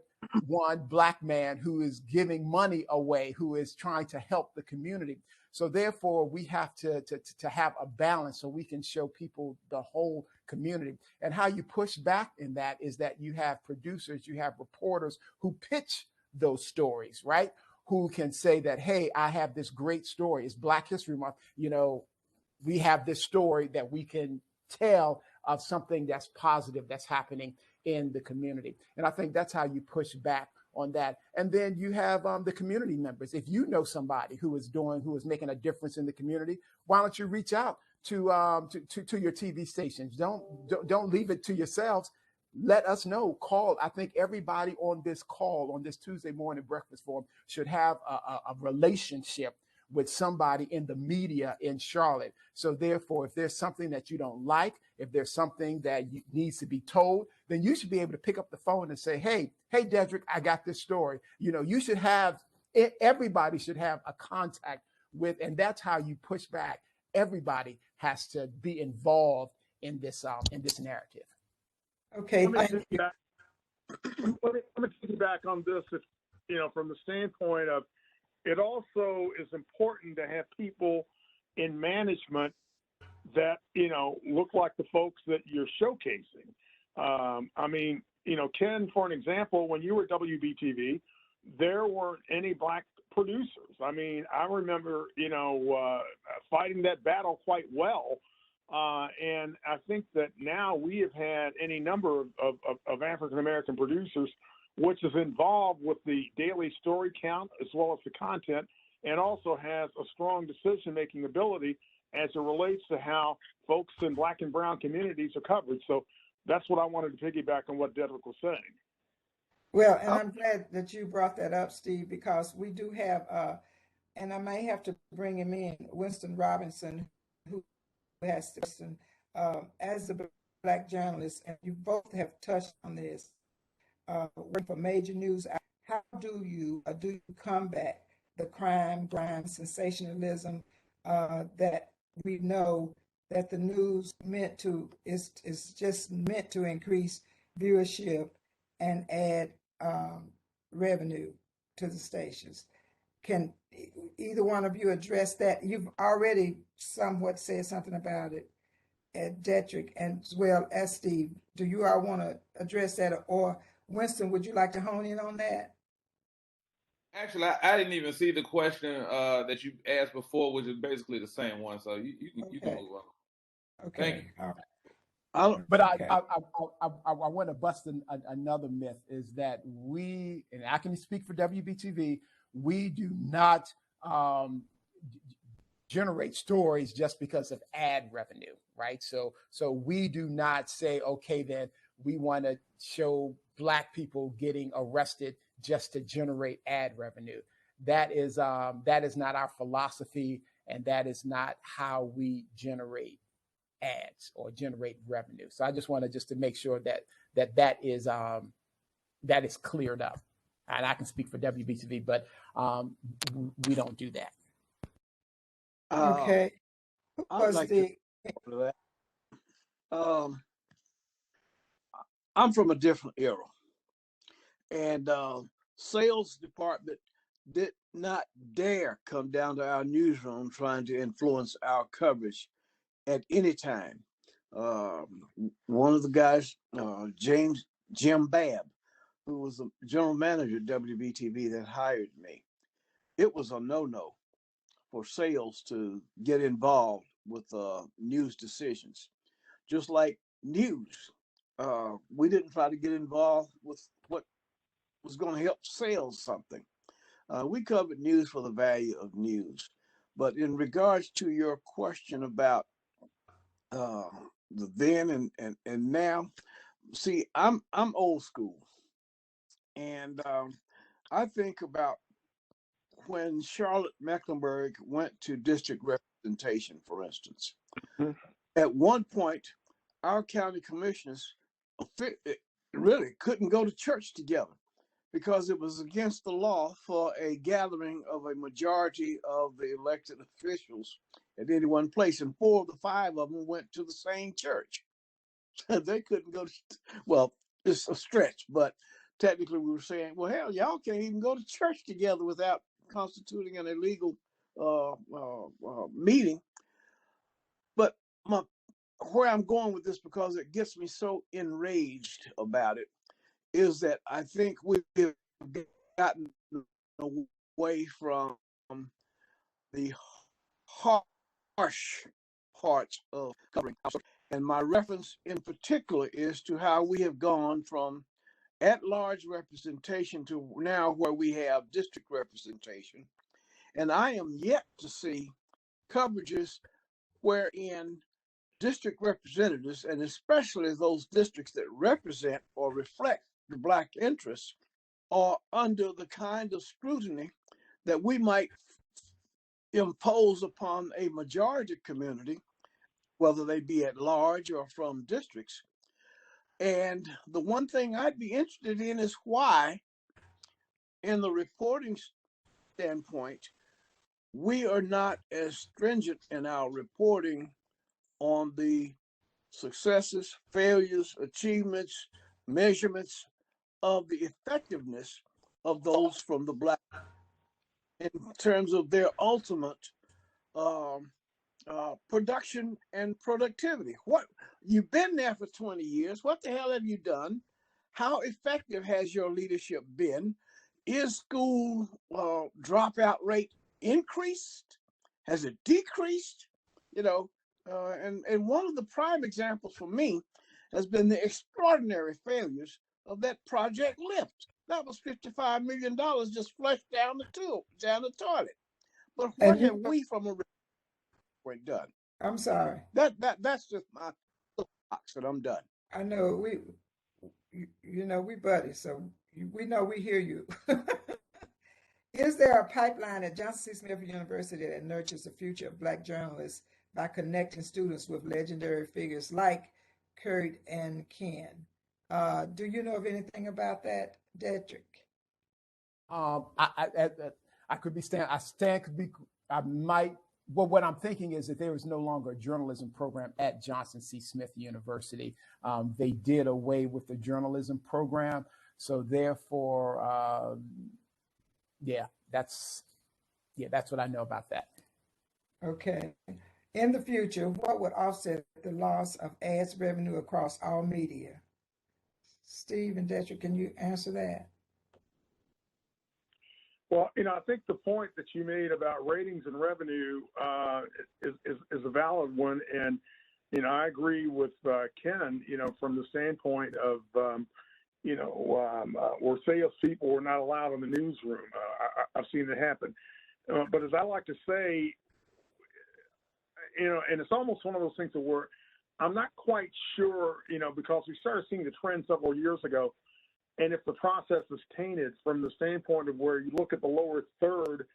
Black man who is giving money away, who is trying to help the community. So therefore, we have to have a balance so we can show people the whole community. And how you push back in that is that you have producers, you have reporters who pitch those stories, right? Who can say that, hey, I have this great story. It's Black History Month. We have this story that we can tell of something that's positive that's happening in the community. And I think that's how you push back on that. And then you have the community members. If you know somebody who is making a difference in the community, why don't you reach out to your TV stations? Don't leave it to yourselves. Let us know. Call. I think everybody on this call, on this Tuesday morning breakfast forum, should have a relationship with somebody in the media in Charlotte. So therefore, if there's something that you don't like, if there's something that needs to be told, then you should be able to pick up the phone and say, hey, Dedrick, I got this story. You should have, everybody should have a contact with, and that's how you push back. Everybody has to be involved in this narrative. Okay, Let thank you. me piggyback on this, from the standpoint of, it also is important to have people in management that, look like the folks that you're showcasing. Ken, for an example, when you were at WBTV, there weren't any Black producers. I remember, fighting that battle quite well. And I think that now we have had any number of African-American producers, which is involved with the daily story count as well as the content, and also has a strong decision-making ability as it relates to how folks in Black and brown communities are covered. So that's what I wanted to piggyback on what Dedrick was saying. Well, and I'm glad that you brought that up, Steve, because we do have, and I may have to bring him in, Winston Robinson, who has Winston, as a Black journalist, and you both have touched on this. Working for major news, how do you combat the crime, sensationalism that we know that the news is just meant to increase viewership and add revenue to the stations? Can either one of you address that? You've already somewhat said something about it, at Dedrick, and as well as Steve. Do you all want to address that, or Winston, would you like to hone in on that? Actually, I didn't even see the question that you asked before, which is basically the same one. So you can move on. Okay. Thank you. All right. But Okay. I want to bust another myth, is that we, and I can speak for WBTV, we do not generate stories just because of ad revenue, right? So we do not say, okay, then we want to show Black people getting arrested just to generate ad revenue. That is not our philosophy, and that is not how we generate ads or generate revenue. So I just wanted to make sure that is cleared up. And I can speak for WBTV, but we don't do that. Okay. I'd like to that. I'm from a different era, and sales department did not dare come down to our newsroom trying to influence our coverage at any time. One of the guys, Jim Babb, who was the general manager at WBTV that hired me, it was a no-no for sales to get involved with news decisions. Just like news, we didn't try to get involved with what was going to help sell something. We covered news for the value of news. But in regards to your question about the then and now, see, I'm old school, and I think about when Charlotte Mecklenburg went to district representation, for instance. Mhm. At one point, our county commissioners really couldn't go to church together because it was against the law for a gathering of a majority of the elected officials at any one place. And 4 of the 5 of them went to the same church. They couldn't go to, well, it's a stretch, but technically we were saying, well, hell, y'all can't even go to church together without constituting an illegal meeting. But where I'm going with this, because it gets me so enraged about it, is that I think we've gotten away from the harsh parts of covering. And my reference in particular is to how we have gone from at-large representation to now where we have district representation. And I am yet to see coverages wherein district representatives, and especially those districts that represent or reflect the Black interests, are under the kind of scrutiny that we might impose upon a majority community, whether they be at large or from districts. And the one thing I'd be interested in is why, in the reporting standpoint, we are not as stringent in our reporting on the successes, failures, achievements, measurements of the effectiveness of those from the Black in terms of their ultimate production and productivity. What you've been there for 20 years. What the hell have you done? How effective has your leadership been? Is school dropout rate increased? Has it decreased? You know, and one of the prime examples for me has been the extraordinary failures of that Project Lift. That was $55 million just flushed down the toilet. But what have we from a report done? I'm sorry. That's just my box, and I'm done. I know we buddies, so we know we hear you. Is there a pipeline at Johnson C. Smith University that nurtures the future of Black journalists by connecting students with legendary figures like Curt and Ken? Do you know of anything about that, Dedrick? I could be stand. I might. Well, what I'm thinking is that there is no longer a journalism program at Johnson C. Smith University. They did away with the journalism program, so therefore, that's what I know about that. Okay. In the future, what would offset the loss of ads revenue across all media? Steve and Dedrick, can you answer that? Well, I think the point that you made about ratings and revenue is a valid one, and I agree with Ken. From the standpoint of where salespeople were not allowed in the newsroom. I've seen it happen, but as I like to say, and it's almost one of those things where I'm not quite sure, because we started seeing the trend several years ago. And if the process is tainted from the standpoint of where you look at the lower third,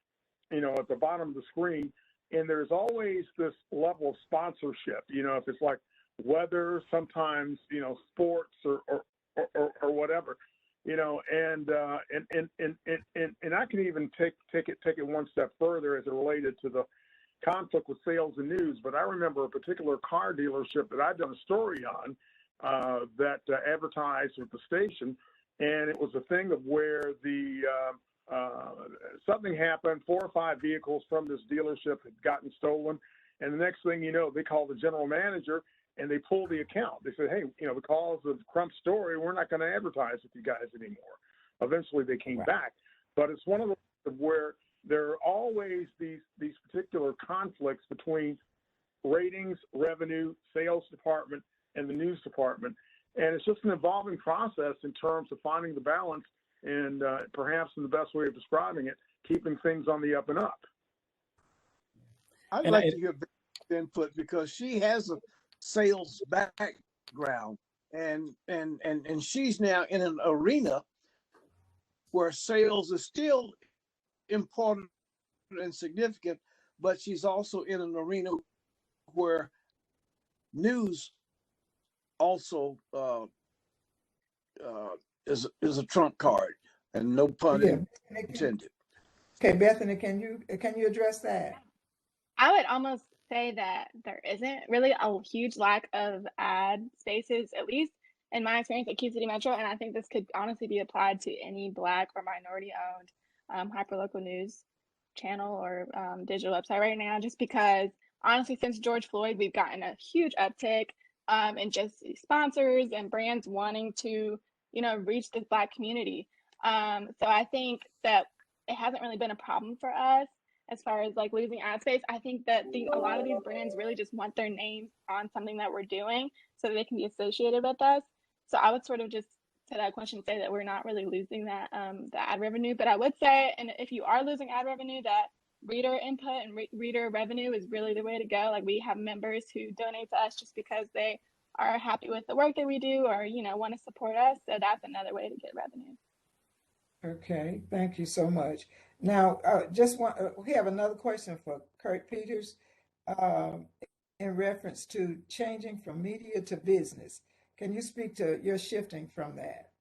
at the bottom of the screen, and there's always this level of sponsorship, if it's like weather, sometimes, sports or whatever, and I can even take it one step further as it related to the conflict with sales and news. But I remember a particular car dealership that I'd done a story on that advertised with the station. And it was a thing of where something happened, 4 or 5 vehicles from this dealership had gotten stolen. And the next thing you know, they called the general manager and they pulled the account. They said, hey, because of Crump's story, we're not going to advertise with you guys anymore. Eventually they came back. But it's one of those where there are always these particular conflicts between ratings, revenue, sales department, and the news department. And it's just an evolving process in terms of finding the balance and perhaps in the best way of describing it, keeping things on the up and up. I'd like to hear Beth's input because she has a sales background, and she's now in an arena where sales is still important and significant, but she's also in an arena where news also is a trump card, and no pun intended. Okay, Bethany, can you address that? I would almost say that there isn't really a huge lack of ad spaces, at least in my experience at Key City Metro, and I think this could honestly be applied to any Black or minority-owned hyperlocal news channel or digital website right now, just because honestly, since George Floyd, we've gotten a huge uptick in just sponsors and brands wanting to, reach this Black community. So I think that it hasn't really been a problem for us as far as like losing ad space. I think that a lot of these brands really just want their names on something that we're doing so that they can be associated with us. So I would sort of just to that question say that we're not really losing that the ad revenue, but I would say, and if you are losing ad revenue, that reader input and reader revenue is really the way to go. Like we have members who donate to us just because they are happy with the work that we do or want to support us. So that's another way to get revenue. Okay, thank you so much. Now, we have another question for Curt Peters in reference to changing from media to business. Can you speak to your shifting from that?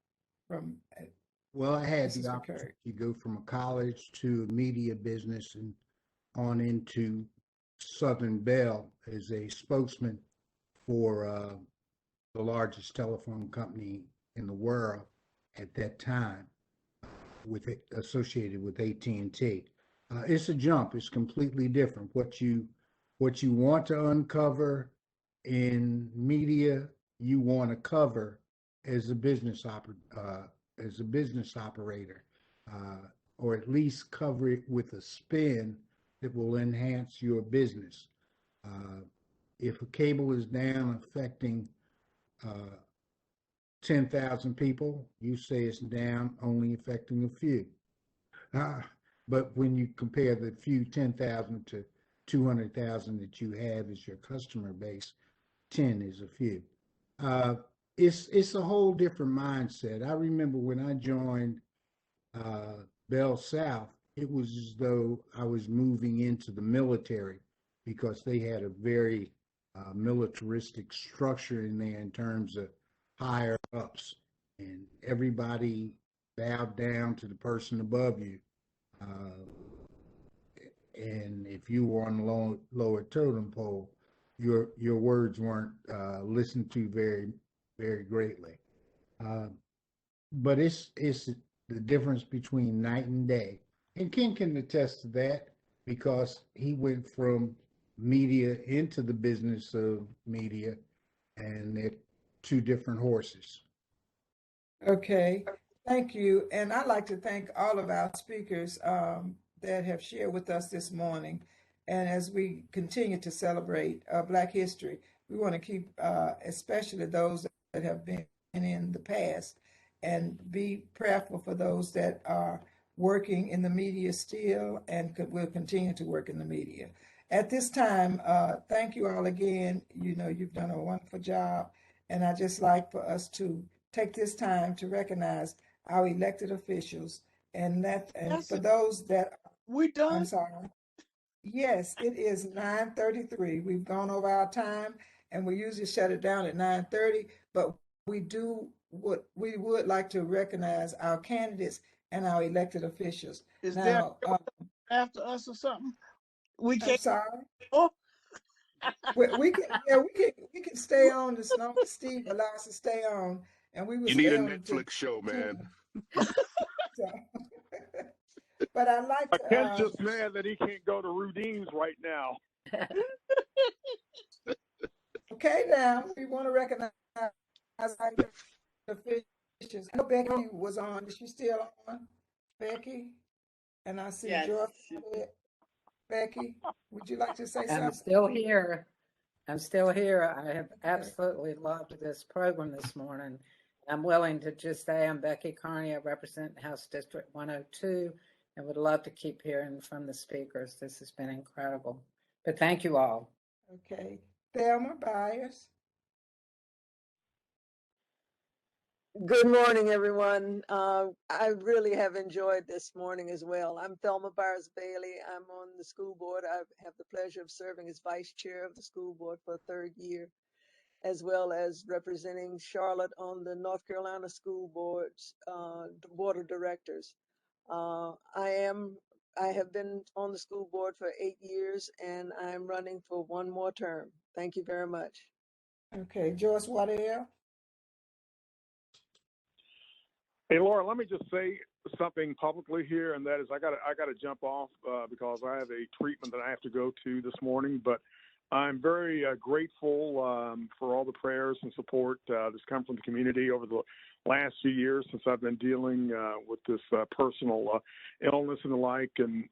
Well, I had the opportunity to go from a college to a media business and on into Southern Bell as a spokesman for the largest telephone company in the world at that time, associated with AT&T. It's a jump. It's completely different. What you want to uncover in media, you want to cover as a business operator, or at least cover it with a spin that will enhance your business. If a cable is down affecting 10,000 people, you say it's down only affecting a few. But when you compare the few 10,000 to 200,000 that you have as your customer base, 10 is a few. It's a whole different mindset. I remember when I joined Bell South, it was as though I was moving into the military because they had a very militaristic structure in there in terms of higher ups, and everybody bowed down to the person above you. And if you were on the lower totem pole, your words weren't listened to very, very greatly. But it's the difference between night and day. And Ken can attest to that because he went from media into the business of media, and they're two different horses. Okay, thank you. And I'd like to thank all of our speakers that have shared with us this morning. And as we continue to celebrate Black history, we want to keep, especially those that have been in the past, and be prayerful for those that are working in the media still and will continue to work in the media. At this time, thank you all again. You've done a wonderful job. And I'd just like for us to take this time to recognize our elected officials and for those that we done. I'm sorry. Yes, it is 9:33. We've gone over our time, and we usually shut it down at 9:30. But we would like to recognize our candidates and our elected officials. Is now, there after us or something? We can't. I'm sorry. Oh. we can stay on as long as Steve allows us to stay on, and we will. You need a Netflix show, man. But I like to. Ken's just mad that he can't go to Rudine's right now. Okay, now we want to recognize our officials. I know Becky was on. Is she still on, Becky? And I see George. Becky, would you like to say something? I'm still here. I have absolutely loved this program this morning. I'm willing to just say I'm Becky Carney. I represent House District 102 and would love to keep hearing from the speakers. This has been incredible. But thank you all. Okay. Thelma Byers. Good morning, everyone. I really have enjoyed this morning as well. I'm Thelma Byers Bailey. I'm on the school board. I have the pleasure of serving as vice chair of the school board for a third year, as well as representing Charlotte on the North Carolina School Board's board of directors. I have been on the school board for 8 years, and I'm running for one more term. Thank you very much. Okay, Joyce Waddell. Hey, Laura, let me just say something publicly here, and that is I gotta jump off because I have a treatment that I have to go to this morning. But I'm very grateful for all the prayers and support that's come from the community over the last few years since I've been dealing with this personal illness and the like, and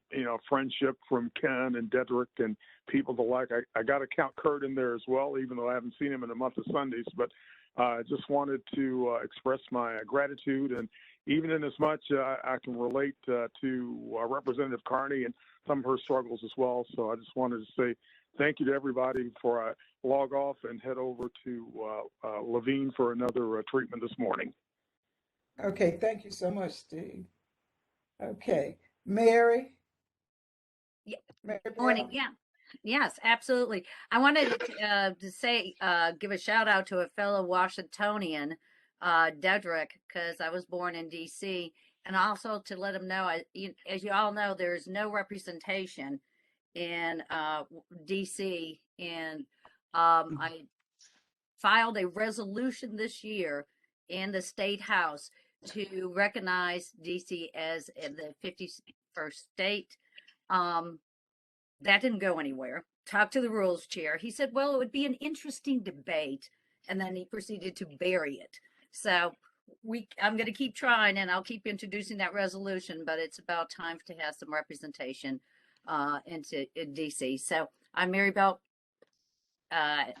friendship from Ken and Dedrick and people the like. I got to count Curt in there as well, even though I haven't seen him in a month of Sundays. But I just wanted to express my gratitude, and even in as much I can relate to Representative Carney and some of her struggles as well. So I just wanted to say thank you to everybody before I log off and head over to Levine for another treatment this morning. Okay, thank you so much, Steve. Okay, Mary. Yeah. Mary Morning. Bell. Yeah. Yes, absolutely. I wanted to say, give a shout out to a fellow Washingtonian, Dedrick, because I was born in D.C., and also to let him know, as you all know, there's no representation in D.C., and I filed a resolution this year in the State House to recognize D.C. as the 51st state. That didn't go anywhere. Talked to the rules chair. He said, well, it would be an interesting debate. And then he proceeded to bury it. So I'm going to keep trying, and I'll keep introducing that resolution, but it's about time to have some representation in DC. So I'm Mary Bell,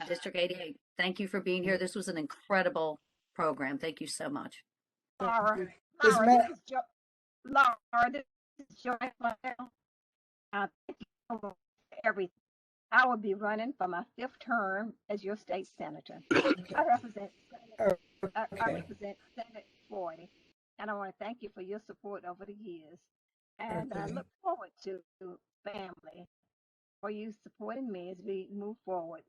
District 88. Thank you for being here. This was an incredible program. Thank you so much. Laura, this is Joy. Thank you for everything. I will be running for my 5th term as your state senator. I represent Senate 40, and I want to thank you for your support over the years. And I look forward to family for you supporting me as we move forward.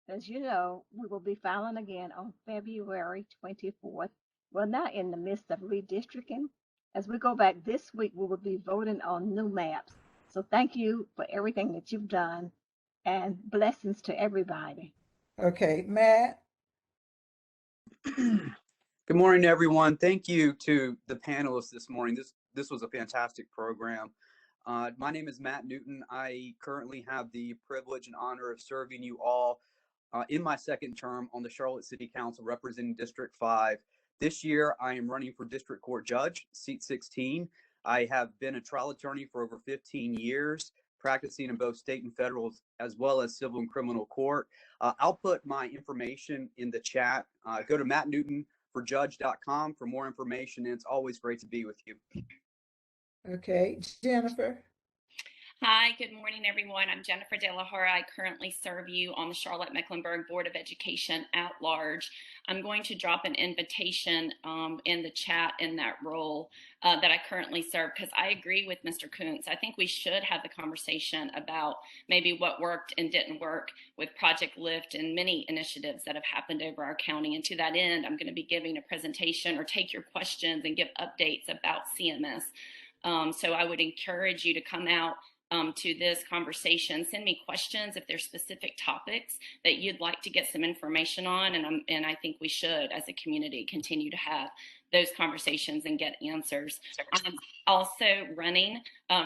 As you know, we will be filing again on February 24th. We're now in the midst of redistricting. As we go back this week, we will be voting on new maps. So thank you for everything that you've done, and blessings to everybody. Okay, Matt. Good morning, everyone. Thank you to the panelists this morning. This was a fantastic program. My name is Matt Newton. I currently have the privilege and honor of serving you all in my 2nd term on the Charlotte City Council representing District 5. This year, I am running for District Court Judge, seat 16. I have been a trial attorney for over 15 years, practicing in both state and federal, as well as civil and criminal court. I'll put my information in the chat. Go to mattnewtonforjudge.com for more information, and it's always great to be with you. Okay, Jennifer. Hi, good morning, everyone. I'm Jennifer De La Hora. I currently serve you on the Charlotte-Mecklenburg Board of Education at large. I'm going to drop an invitation in the chat in that role that I currently serve, because I agree with Mr. Koontz. I think we should have the conversation about maybe what worked and didn't work with Project Lift and many initiatives that have happened over our county. And to that end, I'm going to be giving a presentation or take your questions and give updates about CMS. So I would encourage you to come out to this conversation. Send me questions if there's specific topics that you'd like to get some information on, and I think we should, as a community, continue to have those conversations and get answers. I'm also running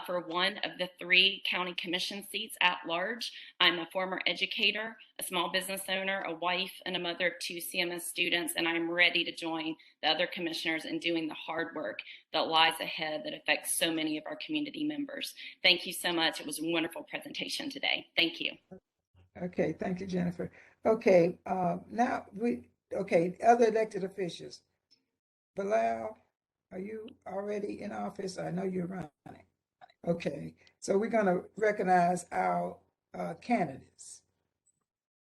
for one of the 3 county commission seats at large. I'm a former educator, a small business owner, a wife, and a mother of 2 CMS students, and I'm ready to join the other commissioners in doing the hard work that lies ahead that affects so many of our community members. Thank you so much. It was a wonderful presentation today. Thank you. Okay, thank you, Jennifer. Okay, other elected officials. Bilal, are you already in office? I know you're running. Okay, so we're going to recognize our candidates.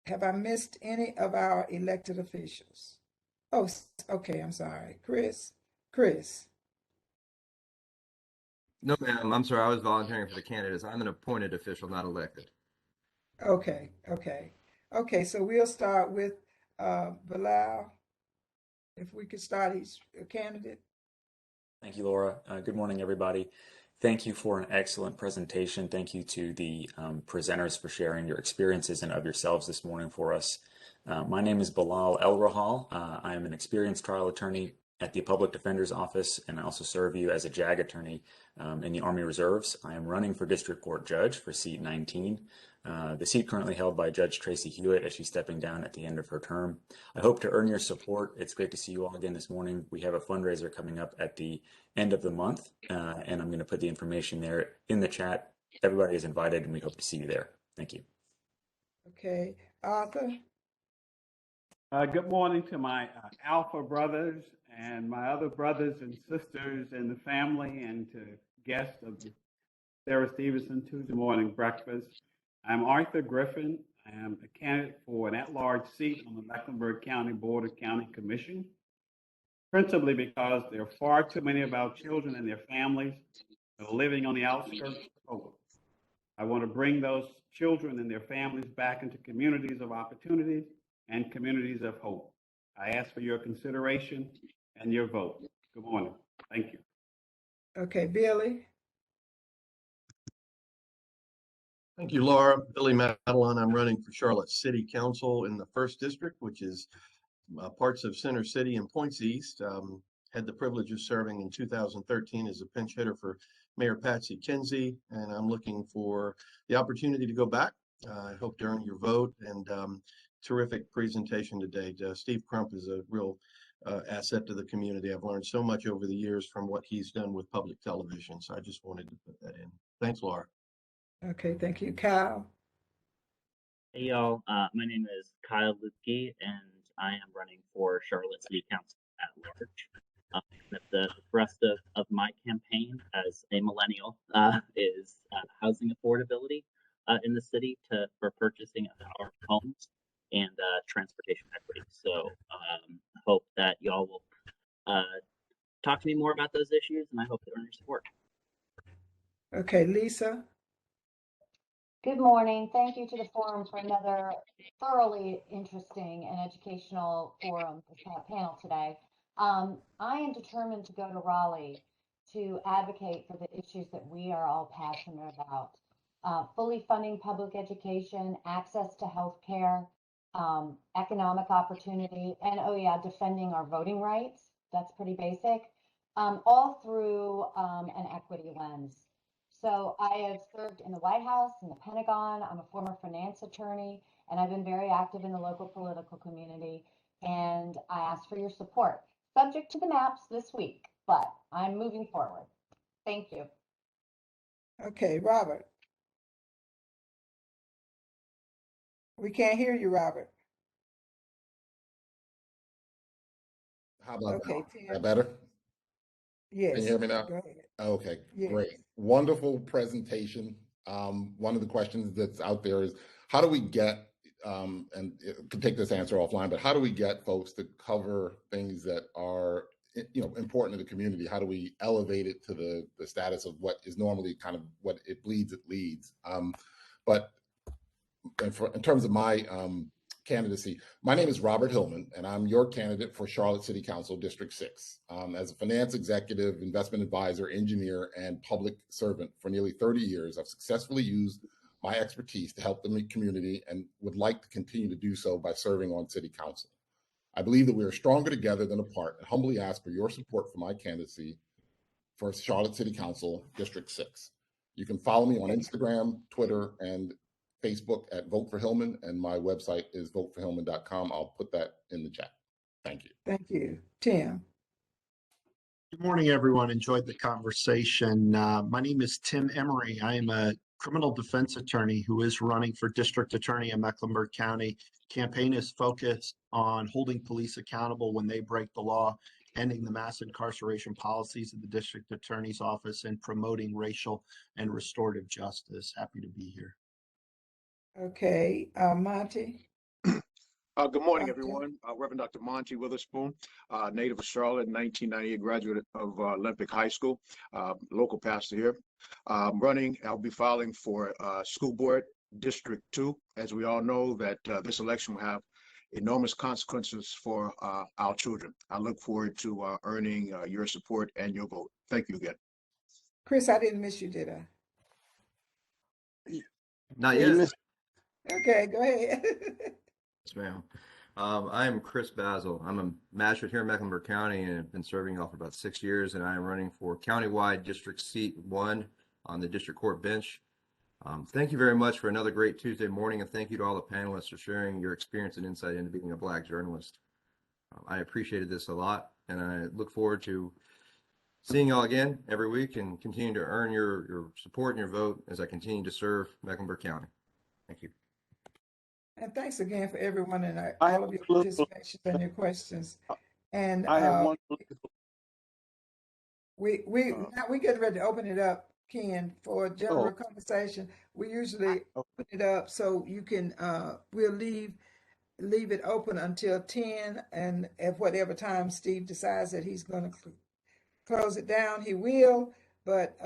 Have I missed any of our elected officials? Oh, okay, I'm sorry. Chris. No, ma'am. I'm sorry. I was volunteering for the candidates. I'm an appointed official, not elected. Okay. So we'll start with Bilal. If we could start each candidate. Thank you, Laura. Good morning, everybody. Thank you for an excellent presentation. Thank you to the presenters for sharing your experiences and of yourselves this morning for us. My name is Bilal El Rahal. I am an experienced trial attorney at the Public Defender's Office, and I also serve you as a JAG attorney in the Army Reserves. I am running for District Court Judge for seat 19. The seat currently held by Judge Tracy Hewitt as she's stepping down at the end of her term. I hope to earn your support. It's great to see you all again this morning. We have a fundraiser coming up at the end of the month, and I'm going to put the information there in the chat. Everybody is invited, and we hope to see you there. Thank you. Okay, Arthur. Good morning to my Alpha brothers and my other brothers and sisters in the family, and to guests of the Sarah Stevenson Tuesday morning breakfast. I'm Arthur Griffin. I am a candidate for an at-large seat on the Mecklenburg County Board of County Commission, principally because there are far too many of our children and their families that are living on the outskirts of hope. I want to bring those children and their families back into communities of opportunity and communities of hope. I ask for your consideration and your vote. Good morning. Thank you. Okay, Billy. Thank you, Laura. Billy Madeline. I'm running for Charlotte City Council in the 1st District, which is parts of Center City and Points East. Had the privilege of serving in 2013 as a pinch hitter for Mayor Patsy Kinsey, and I'm looking for the opportunity to go back. I hope to earn your vote, and terrific presentation today. Steve Crump is a real asset to the community. I've learned so much over the years from what he's done with public television, so I just wanted to put that in. Thanks, Laura. Okay, thank you. Kyle. Hey, y'all. My name is Kyle Lupke, and I am running for Charlotte City Council at large. The thrust of my campaign as a millennial is housing affordability in the city for purchasing our homes and transportation equity. So I hope that y'all will talk to me more about those issues, and I hope to earn your support. Okay, Lisa. Good morning. Thank you to the forum for another thoroughly interesting and educational forum panel today. I am determined to go to Raleigh to advocate for the issues that we are all passionate about. Fully funding public education, access to health care, economic opportunity, and defending our voting rights. That's pretty basic, all through an equity lens. So I have served in the White House, in the Pentagon. I'm a former finance attorney, and I've been very active in the local political community. And I ask for your support, subject to the maps this week, but I'm moving forward. Thank you. Okay, Robert. We can't hear you, Robert. How about okay, that? Is that better? Yes. Can you hear me now? Go ahead. Okay, Yes. great. Wonderful presentation. One of the questions that's out there is how do we get, and it could take this answer offline, but how do we get folks to cover things that are important to the community? How do we elevate it to the status of what is normally kind of what it bleeds, it leads? But in terms of my candidacy, my name is Robert Hillman, and I'm your candidate for Charlotte City Council District 6. As a finance executive, investment advisor, engineer, and public servant for nearly 30 years, I've successfully used my expertise to help the community and would like to continue to do so by serving on City Council. I believe that we are stronger together than apart, and humbly ask for your support for my candidacy for Charlotte City Council District 6. You can follow me on Instagram, Twitter, and Facebook at Vote for Hillman, and my website is voteforhillman.com. I'll put that in the chat. Thank you. Thank you. Tim. Good morning, everyone. Enjoyed the conversation. My name is Tim Emery. I am a criminal defense attorney who is running for district attorney in Mecklenburg County. Campaign is focused on holding police accountable when they break the law ending the mass incarceration policies of the district attorney's office, and promoting racial and restorative justice. Happy to be here. Okay, Monty. Good morning, Doctor. everyone. Reverend Dr. Monty Witherspoon, native of Charlotte, 1998 graduate of Olympic High School, local pastor here. I'll be filing for School Board District 2. As we all know that this election will have enormous consequences for our children. I look forward to earning your support and your vote. Thank you again. Chris, I didn't miss you, did I? Not yet. Okay, go ahead. Yes, ma'am. I am Chris Basil. I'm a magistrate here in Mecklenburg County and have been serving y'all for about 6 years, and I am running for countywide District Seat 1 on the District Court bench. Thank you very much for another great Tuesday morning, and thank you to all the panelists for sharing your experience and insight into being a Black journalist. I appreciated this a lot, and I look forward to seeing y'all again every week and continue to earn your support and your vote as I continue to serve Mecklenburg County. Thank you. And thanks again for everyone and all of your participation and your questions. And I have one. now we get ready to open it up, Ken, for general conversation. We usually open it up so you can we'll leave it open until 10, and at whatever time Steve decides that he's going to close it down, he will. But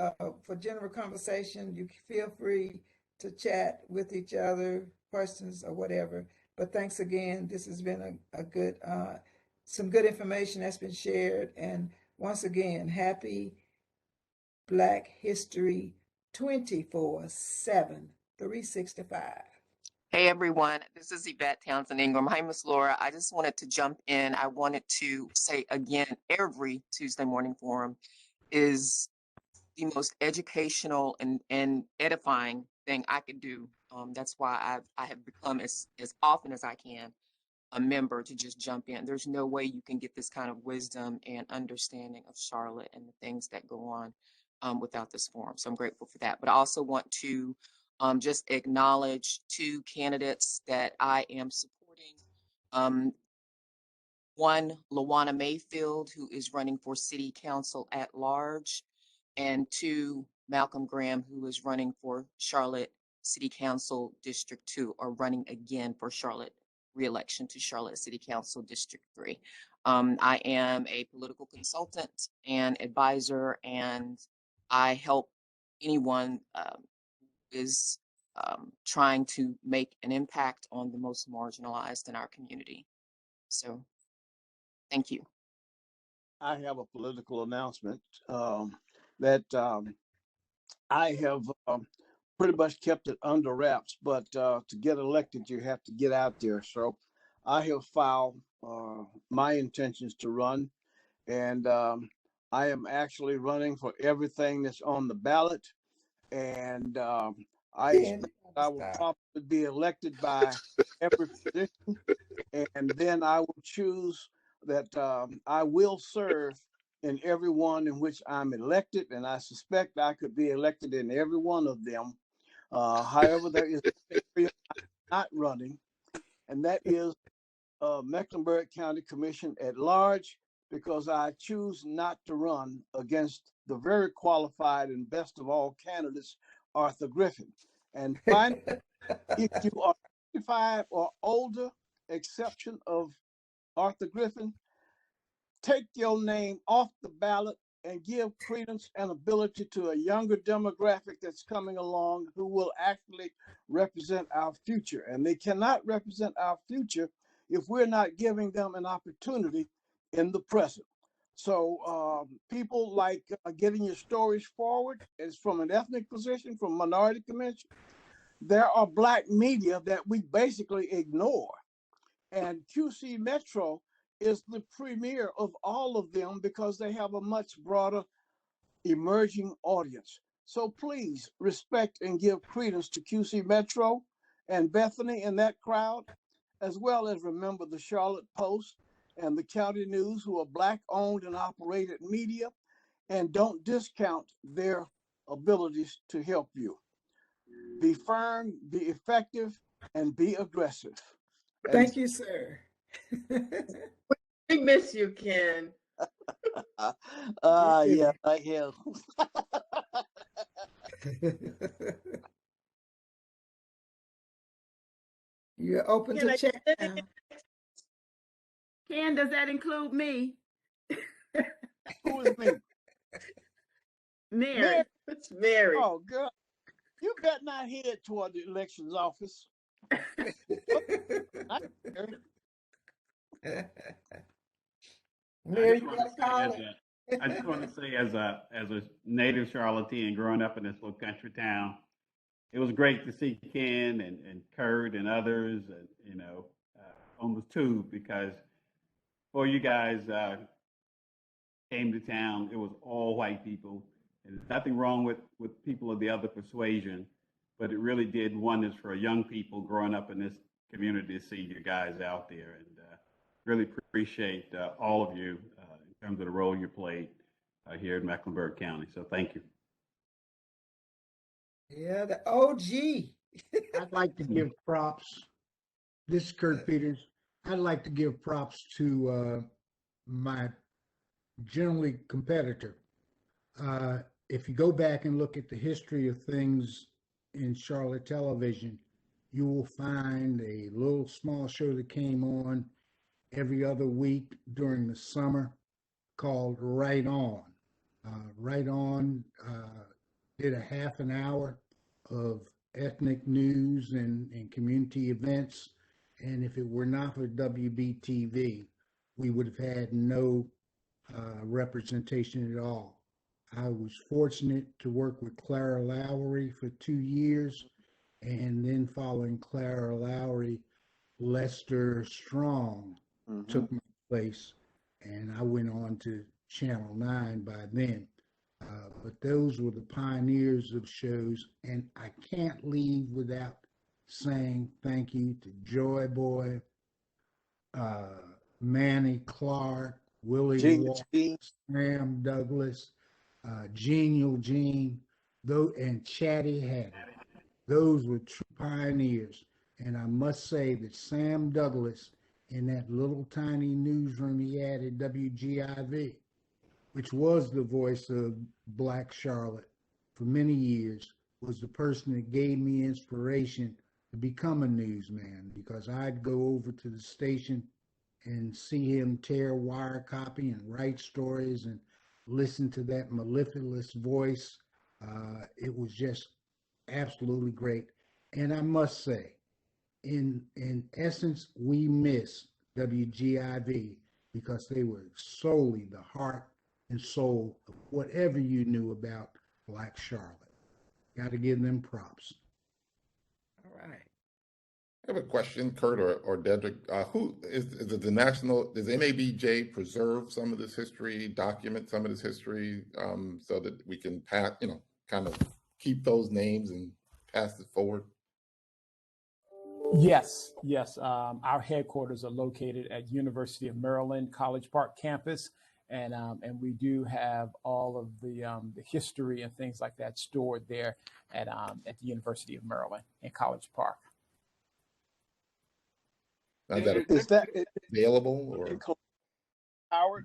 for general conversation, you feel free to chat with each other, questions or whatever. But thanks again. This has been a good, some good information that's been shared. And once again, happy Black History 24/7, 365. Hey everyone, this is Yvette Townsend Ingram. Hi, Miss Laura. I just wanted to jump in. I wanted to say again, every Tuesday morning forum is the most educational and edifying thing I could do. That's why I have become as often as I can a member to just jump in. There's no way you can get this kind of wisdom and understanding of Charlotte and the things that go on without this forum. So I'm grateful for that. But I also want to just acknowledge 2 candidates that I am supporting. One, Lawana Mayfield, who is running for City Council at large, and 2, Malcolm Graham, who is running for Charlotte City Council District 2, or running again for Charlotte re-election to Charlotte City Council District 3. I am a political consultant and advisor, and I help anyone who is trying to make an impact on the most marginalized in our community. So thank you. I have a political announcement that I have pretty much kept it under wraps, but to get elected, you have to get out there. So I have filed my intentions to run, and I am actually running for everything that's on the ballot. And I expect I will probably be elected by every position, and then I will choose that I will serve in every one in which I'm elected, and I suspect I could be elected in every one of them. However, there is an area I'm not running, and that is Mecklenburg County Commission at large, because I choose not to run against the very qualified and best of all candidates, Arthur Griffin. And finally, if you are 55 or older, exception of Arthur Griffin, take your name off the ballot and give credence and ability to a younger demographic that's coming along who will actually represent our future. And they cannot represent our future if we're not giving them an opportunity in the present. So people like getting your stories forward is from an ethnic position, from minority convention. There are Black media that we basically ignore. And QC Metro is the premier of all of them because they have a much broader emerging audience. So please respect and give credence to QC Metro and Bethany and that crowd, as well as remember the Charlotte Post and the County News, who are Black owned and operated media, and don't discount their abilities to help you. Be firm, be effective, and be aggressive. Thank you, sir. We miss you, Ken. Yeah, like him. You're open to chat now. Ken, does that include me? Who is me? Mary. It's Mary. Oh, girl, you better not head toward the elections office. Mary, you gotta call it. I just want to say, as a native Charlottean growing up in this little country town, it was great to see Ken and Curt and others, on the tube, because before you guys came to town, it was all white people. And there's nothing wrong with people of the other persuasion, but it really did wonders for young people growing up in this community to see you guys out there. And really appreciate all of you in terms of the role you played here in Mecklenburg County. So thank you. Yeah, the OG. I'd like to give props. This is Curt Peters. I'd like to give props to my generally competitor. If you go back and look at the history of things in Charlotte television, you will find a little small show that came on every other week during the summer called Right On. Right On did a half an hour of ethnic news and community events. And if it were not for WBTV, we would have had no representation at all. I was fortunate to work with Clara Lowry for 2 years, and then following Clara Lowry, Lester Strong took my place, and I went on to Channel 9 by then. But those were the pioneers of shows, and I can't leave without saying thank you to Joy Boy, Manny Clark, Willie Walker, Sam Douglas, Genial Gene, and Chatty Hattie. Those were true pioneers. And I must say that Sam Douglas, in that little tiny newsroom he had at WGIV, which was the voice of Black Charlotte for many years, was the person that gave me inspiration to become a newsman, because I'd go over to the station and see him tear wire copy and write stories and listen to that mellifluous voice. It was just absolutely great. And I must say, in essence, we miss WGIV because they were solely the heart and soul of whatever you knew about Black Charlotte. Got to give them props. All right. I have a question, Curt or Dedrick. Who is the national? Does NABJ preserve some of this history, document some of this history, so that we can pass, kind of keep those names and pass it forward? Yes. Our headquarters are located at University of Maryland College Park campus, and we do have all of the history and things like that stored there at the University of Maryland in College Park. Is that available or Howard?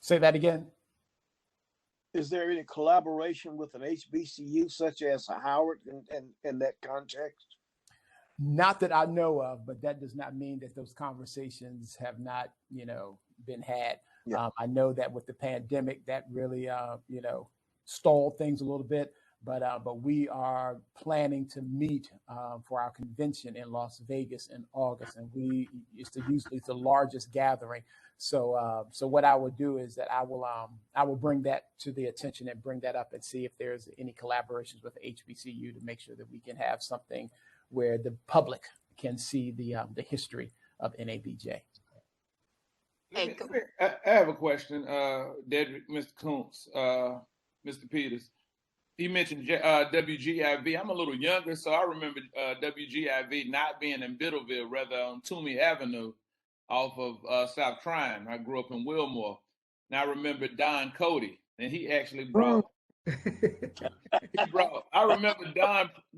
Say that again. Is there any collaboration with an HBCU such as Howard in that context? Not that I know of, but that does not mean that those conversations have not, been had. Yeah. I know that with the pandemic, that really, stalled things a little bit. But we are planning to meet for our convention in Las Vegas in August, and it's usually the largest gathering. So what I will do is that I will bring that to the attention and bring that up and see if there's any collaborations with HBCU to make sure that we can have something where the public can see the history of NABJ. I have a question, Dedrick, Mr. Koontz, Mr. Peters. You mentioned WGIV. I'm a little younger, so I remember WGIV not being in Biddleville, rather on Toomey Avenue off of South Tryon. I grew up in Wilmore. And I remember Don Cody, and he actually brought, I remember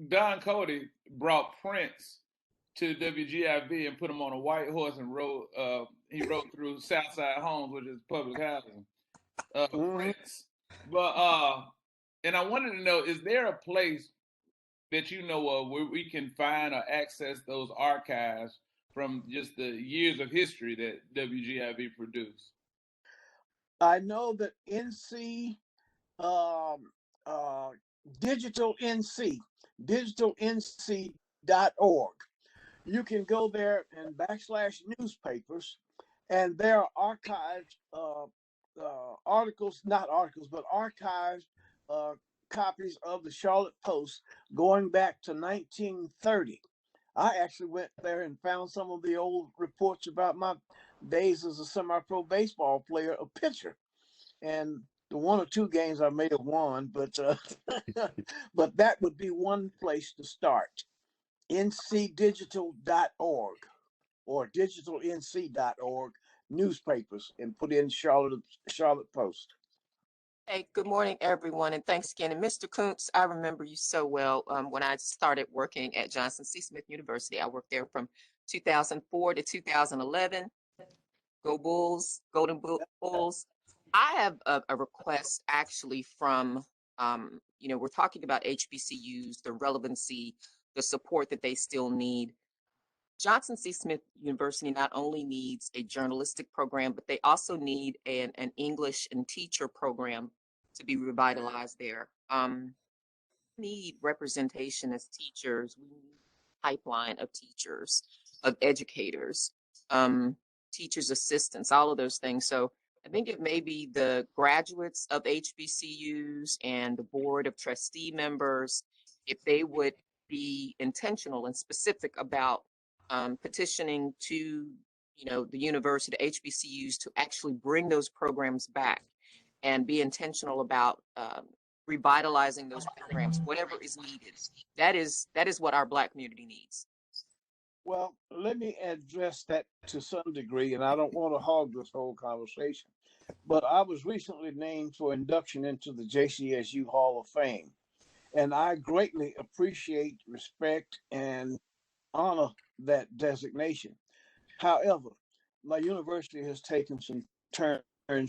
Don Cody brought Prince to WGIV and put him on a white horse and he rode through Southside Homes, which is public housing. prints. But and I wanted to know, is there a place that you know of where we can find or access those archives from just the years of history that WGIV produced? I know that digitalinc.org. You can go there and /newspapers, and there are archived articles, not articles, but archived copies of the Charlotte Post going back to 1930. I actually went there and found some of the old reports about my days as a semi-pro baseball player, a pitcher, and the one or two games I may have won, but but that would be one place to start. ncdigital.org or digitalinc.org newspapers, and put in Charlotte Post. Hey, good morning, everyone, and thanks again. And Mr. Koontz, I remember you so well when I started working at Johnson C. Smith University. I worked there from 2004 to 2011. Go Bulls, Golden Bulls. I have a request actually from, we're talking about HBCUs, the relevancy, the support that they still need. Johnson C. Smith University not only needs a journalistic program, but they also need an English and teacher program to be revitalized there. We need representation as teachers. We need a pipeline of teachers, of educators, teachers' assistants, all of those things. So I think it may be the graduates of HBCUs and the board of trustee members, if they would be intentional and specific about petitioning to, the university, the HBCUs, to actually bring those programs back and be intentional about revitalizing those programs, whatever is needed. That is what our Black community needs. Well, let me address that to some degree, and I don't want to hog this whole conversation, but I was recently named for induction into the JCSU Hall of Fame, and I greatly appreciate, respect, and honor that designation. However, my university has taken some turns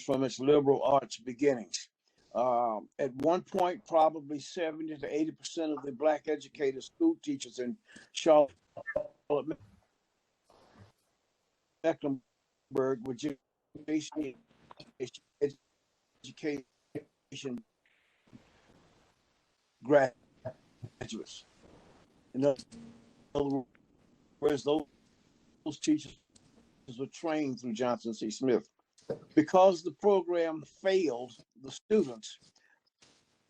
from its liberal arts beginnings. At one point, probably 70 to 80% of the Black educated school teachers in Charlotte, Mecklenburg were education graduates. In other words, those teachers were trained through Johnson C. Smith. Because the program failed the students,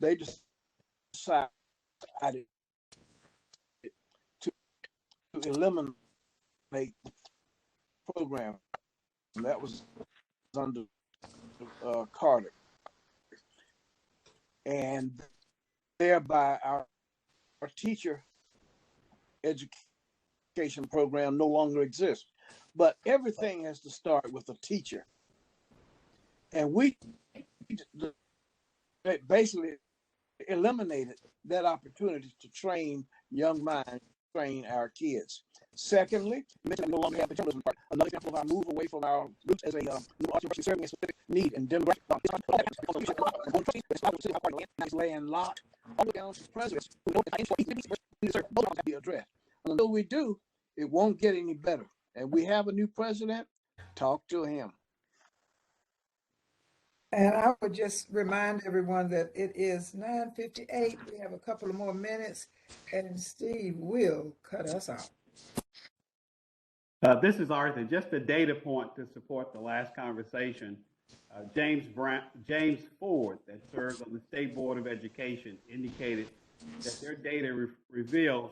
they decided to eliminate the program. And that was under Carter. And thereby our teacher education program no longer exists. But everything has to start with a teacher. And we basically eliminated that opportunity to train young minds, train our kids. Secondly, we no longer have the journalism part. Another example of our move away from our roots as a university serving a specific need and demographic. Landlocked all the way down to presidents who know that both have to be addressed. Until we do, it won't get any better. And we have a new president. Talk to him. And I would just remind everyone that it is 9:58. We have a couple of more minutes, and Steve will cut us off. This is Arthur. Just a data point to support the last conversation. James Ford, that serves on the State Board of Education, indicated that their data reveals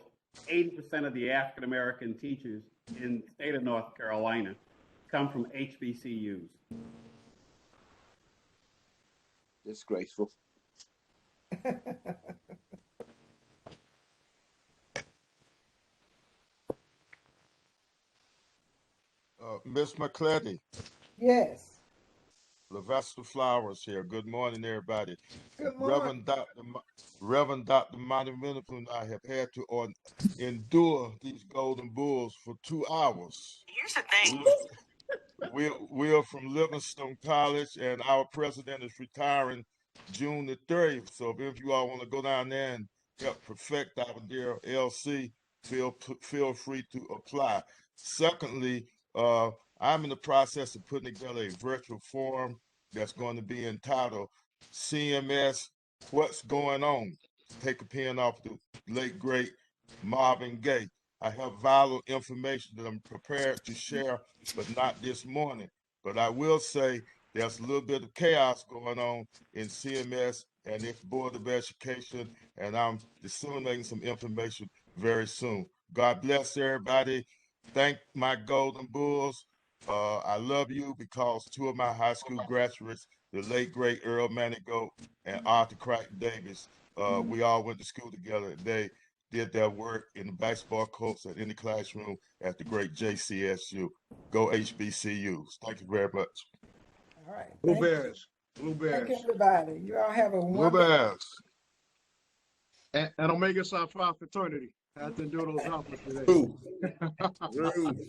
80% of the African American teachers in the state of North Carolina come from HBCUs. Disgraceful. Miss McCletty. Yes. Sylvester Flowers here. Good morning, everybody. Good morning. Reverend Dr. Monty Winifred and I have had to endure these Golden Bulls for 2 hours. Here's the thing. We're from Livingstone College, and our president is retiring June the 30th. So if any of you all want to go down there and help perfect our dear LC, feel free to apply. Secondly, I'm in the process of putting together a virtual forum that's going to be entitled CMS, What's Going On? Take a pen off the late, great Marvin Gaye. I have vital information that I'm prepared to share, but not this morning. But I will say there's a little bit of chaos going on in CMS and its Board of Education, and I'm disseminating some information very soon. God bless everybody. Thank my Golden Bulls. I love you because two of my high school graduates, the late, great Earl Manigault and Arthur Crichton Davis, we all went to school together. They did their work in the basketball courts and in the classroom at the great JCSU. Go HBCUs. Thank you very much. All right. Blue Bears. Blue Thank Bears. everybody. You all have a Blue wonderful. Bears. And Omega Psi Phi Fraternity. I have to do those outfits today. Rude.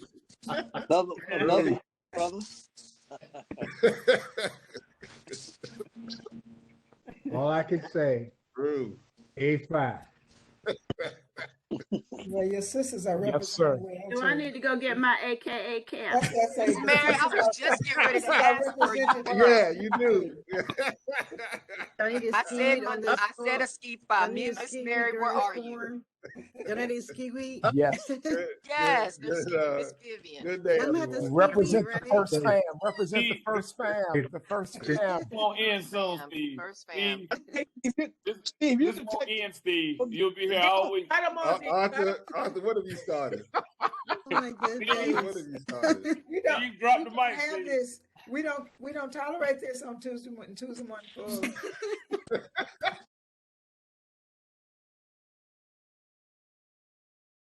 Love you, brother. All I can say, Rude. A5. Well, your sisters are Yes, sir. represented well, Do I too. need to go get my AKA cap? That's what I say. Mary, I was just getting ready to ask for you. Yeah, you do. I need to I ski said weed my, on this I said a ski by Miss Mary, where are you? Can I need ski weed? Yes. Yes, Good, Miss Vivian. good day, I'm gonna have to everyone. Represent right? the first fam. Represent the first fam. The first fam. This won't end soon, Fam, Steve. first fam. Steve, this won't end, Steve. You'll be here all week. Arthur, what have you started? Oh my goodness. What have you started? You don't, You drop we the don't mic, have Steve. this. We don't tolerate this on Tuesday morning.